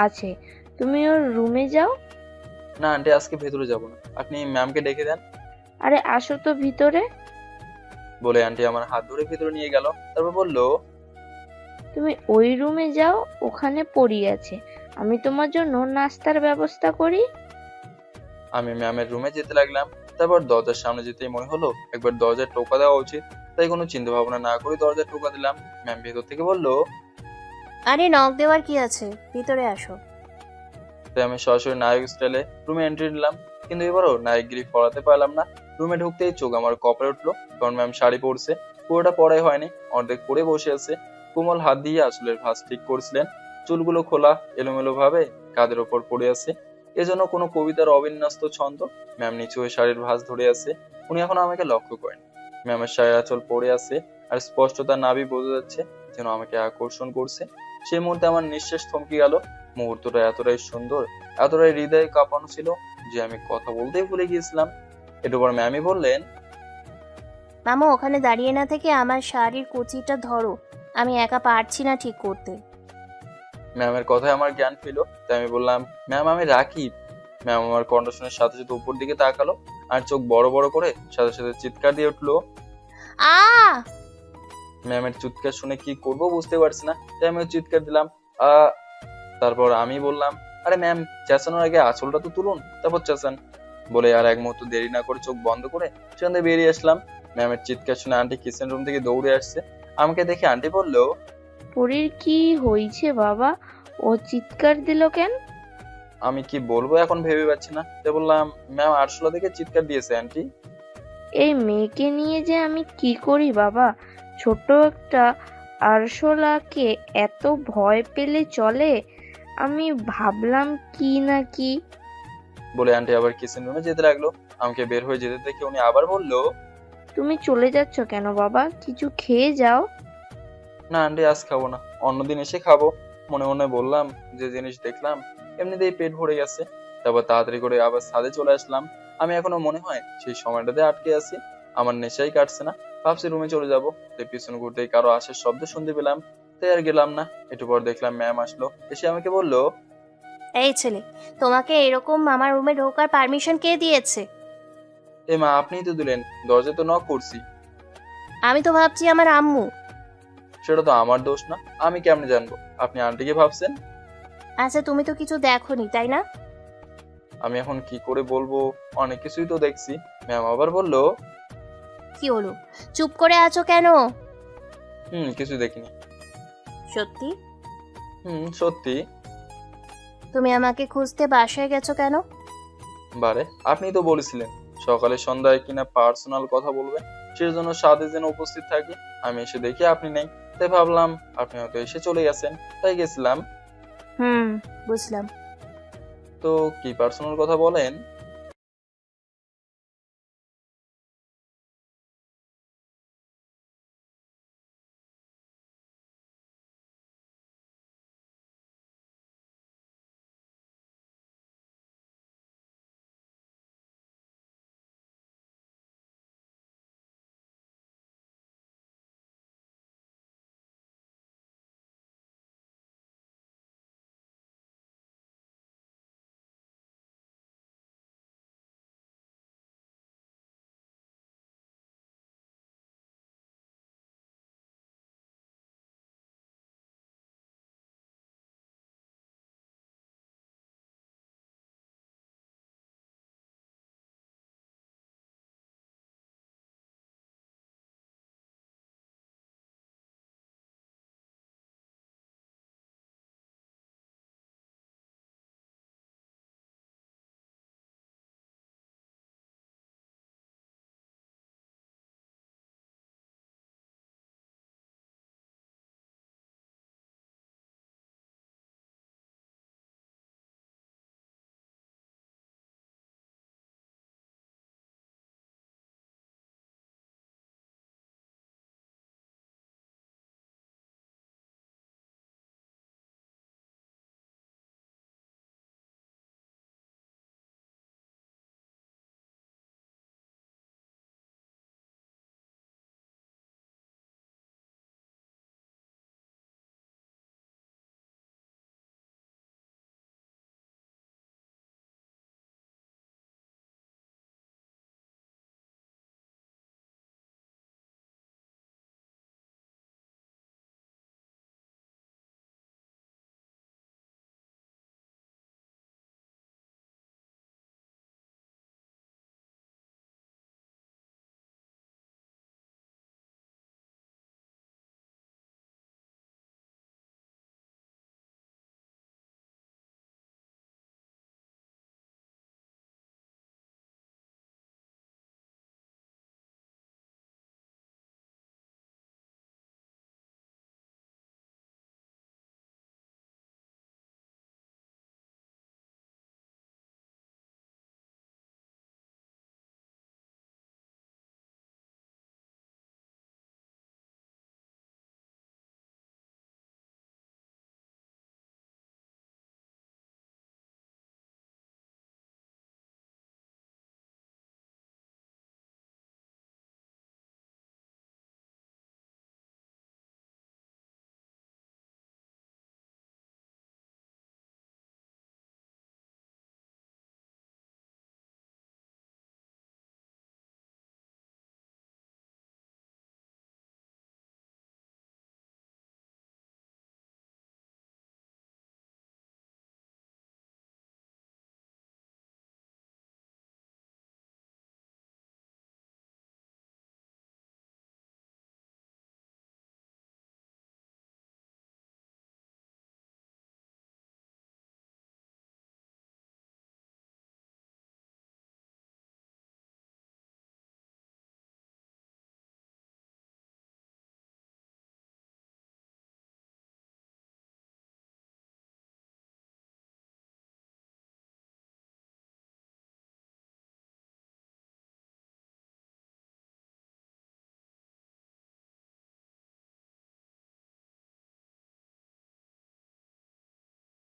আছে। তুমি ওর রুমে যাও। না আন্টি, আজকে ভেতরে যাব না, আপনি ম্যামকে ডেকে দেন। আরে আসো তো ভিতরে। বলে আন্টি আমার হাত ধরে ভেতরে নিয়ে গেল। তারপর বলল, তুমি ওই রুমে যাও, ওখানে পড়ি আছে, আমি তোমার জন্য নাস্তার ব্যবস্থা করি। আমি ম্যামের রুমে যেতে লাগলাম। তারপর দরজার সামনে যেতেই মনে হলো একবার দরজায় টোকা দেওয়া উচিত, তাই কোনো চিন্তা ভাবনা না করে দরজায় টোকা দিলাম। ম্যাম ভেতর থেকে বলল, আরে নক দেওয়ার কি আছে, ভিতরে আসো। তাই আমি সরাসরি নায়ক স্টাইলে রুমে এন্ট্রি নিলাম। কিন্তু এবারও নায়কগিরি ফলাতে পারলাম না। রুমে ঢুকতেই চোখ আমার কপালে উঠলো, কারণ ম্যাম শাড়ি পরছে। পুরোটা পরাই হয়নি, অর্ধেক পরে বসে আছে। কোমল হাত দিয়ে আসলের ভাঁজ ঠিক করছিলেন। চুলগুলো খোলা এলোমেলো ভাবে কাঁধের ওপর পড়ে আছে, এজন্য কোনো কবিতার অবিন্যস্ত ছন্দ। ম্যাম নিচু হয়ে শাড়ির ভাঁজ ধরে আছে। উনি এখন আমাকে লক্ষ্য করেন। ম্যামের শাড়ির আঁচল পড়ে আছে, আর স্পষ্ট তার নাভি বোঝা যাচ্ছে, যেন আমাকে আকর্ষণ করছে। সেই মুহূর্তে আমার নিঃশ্বাস থমকে গেল। মুহূর্তটা এতটাই সুন্দর, এতটাই হৃদয়ে কাঁপানো ছিল যে আমি কথা বলতেই ভুলে গিয়েছিলাম। একটু পর ম্যামই বললেন, মামা ওখানে দাঁড়িয়ে না থেকে আমার শাড়ির কুচিটা ধরো, আমি একা পারছি না ঠিক করতে। ম্যামের কথায় আমার জ্ঞান ফিরল, তাই আমি বললাম, ম্যাম আমি রাকিব। ম্যাম আমার কণ্ঠ শুনে সাথে সাথে উপর দিকে তাকালো, আর চোখ বড় বড় করে সাথে সাথে চিৎকার দিয়ে উঠলো। আ ম্যামের চিৎকার শুনে কি করব বুঝতে পারছি না, তাই আমিও চিৎকার দিলাম। আহ তারপর আমি বললাম, আরে ম্যাম, চেঁচানোর আগে আঁচলটা তো তুলুন, তারপর চেঁচান। বলে আর এক মুহূর্ত দেরি না করে চোখ বন্ধ করে সেখান থেকে বেরিয়ে আসলাম। ম্যামের চিৎকার শুনে আন্টি কিচেন রুম থেকে দৌড়ে আসছে। আমাকে দেখে আন্টি বললো, পরীর কি হয়েছে বাবা, ও চিৎকার দিল কেন? আমি কি বলবো এখন ভেবে পাচ্ছি না, তাই বললাম, ম্যাম আরশোলা দেখে চিৎকার দিয়েছে আন্টি। এই মেয়েকে নিয়ে যে আমি কি করি বাবা, ছোট একটা আরশোলাকে এত ভয় পেলে চলে? আমি ভাবলাম কি না কি। বলে আন্টি আবার কিচেন রুমে যেতে লাগলো। আমাকে বের হয়ে যেতে দেখে উনি আবার বললো, তুমি চলে যাচ্ছ কেন বাবা, কিছু খেয়ে যাও। না আন্টি, আজ খাবো না, অন্যদিন এসে খাবো। মনে মনে বললাম, যে জিনিস দেখলাম এমনিতেই পেট ভরে গেছে। তারপর তাড়াতাড়ি করে আবার ছাদে চলে আসলাম। আমি এখনো মনে হয় সেই সময়টাতে আটকে আছি, আমার নেশাই কাটছে না। ভাবছি রুমে চলে যাবো, তাই পিছন ঘুরতেই কারো আসার শব্দ শুনতে পেলাম, তাই আর গেলাম না। একটু পর দেখলাম ম্যাম আসলো, এসে আমাকে বললো, এই ছেলে, তোমাকে এরকম আমার রুমে ঢোকার পারমিশন কে দিয়েছে? এ মা, আপনিই তো দিলেন, দরজা তো নক করছি। আমি তো ভাবছি আমার আম্মু। সেটা তো আমার দোষ না, আমি কেমনে জানবো আপনি আন্টিকে ভাবছেন? আচ্ছা, তুমি তো কিছু দেখোনি তাই না? আমি এখন কি করে বলবো, অনেক কিছুই তো দেখছি। ম্যাম আবার বললো, কি হলো, চুপ করে আছো কেন? কিছু দেখিনি। সত্যি? সত্যি। তুমি আমাকে খুঁজতে বাসায় গেছো কেন? বারে, আপনি তো বলেছিলেন সকালে সন্ধ্যায় কিনা পার্সোনাল কথা বলবেন, সেজন্য সাথে যেন উপস্থিত থাকি। আমি এসে দেখি আপনি নেই, তাই ভাবলাম আপনি হয়তো এসে চলে গেছেন, তাই গেছিলাম। বুঝলাম। তো কি পার্সোনাল কথা বলেন?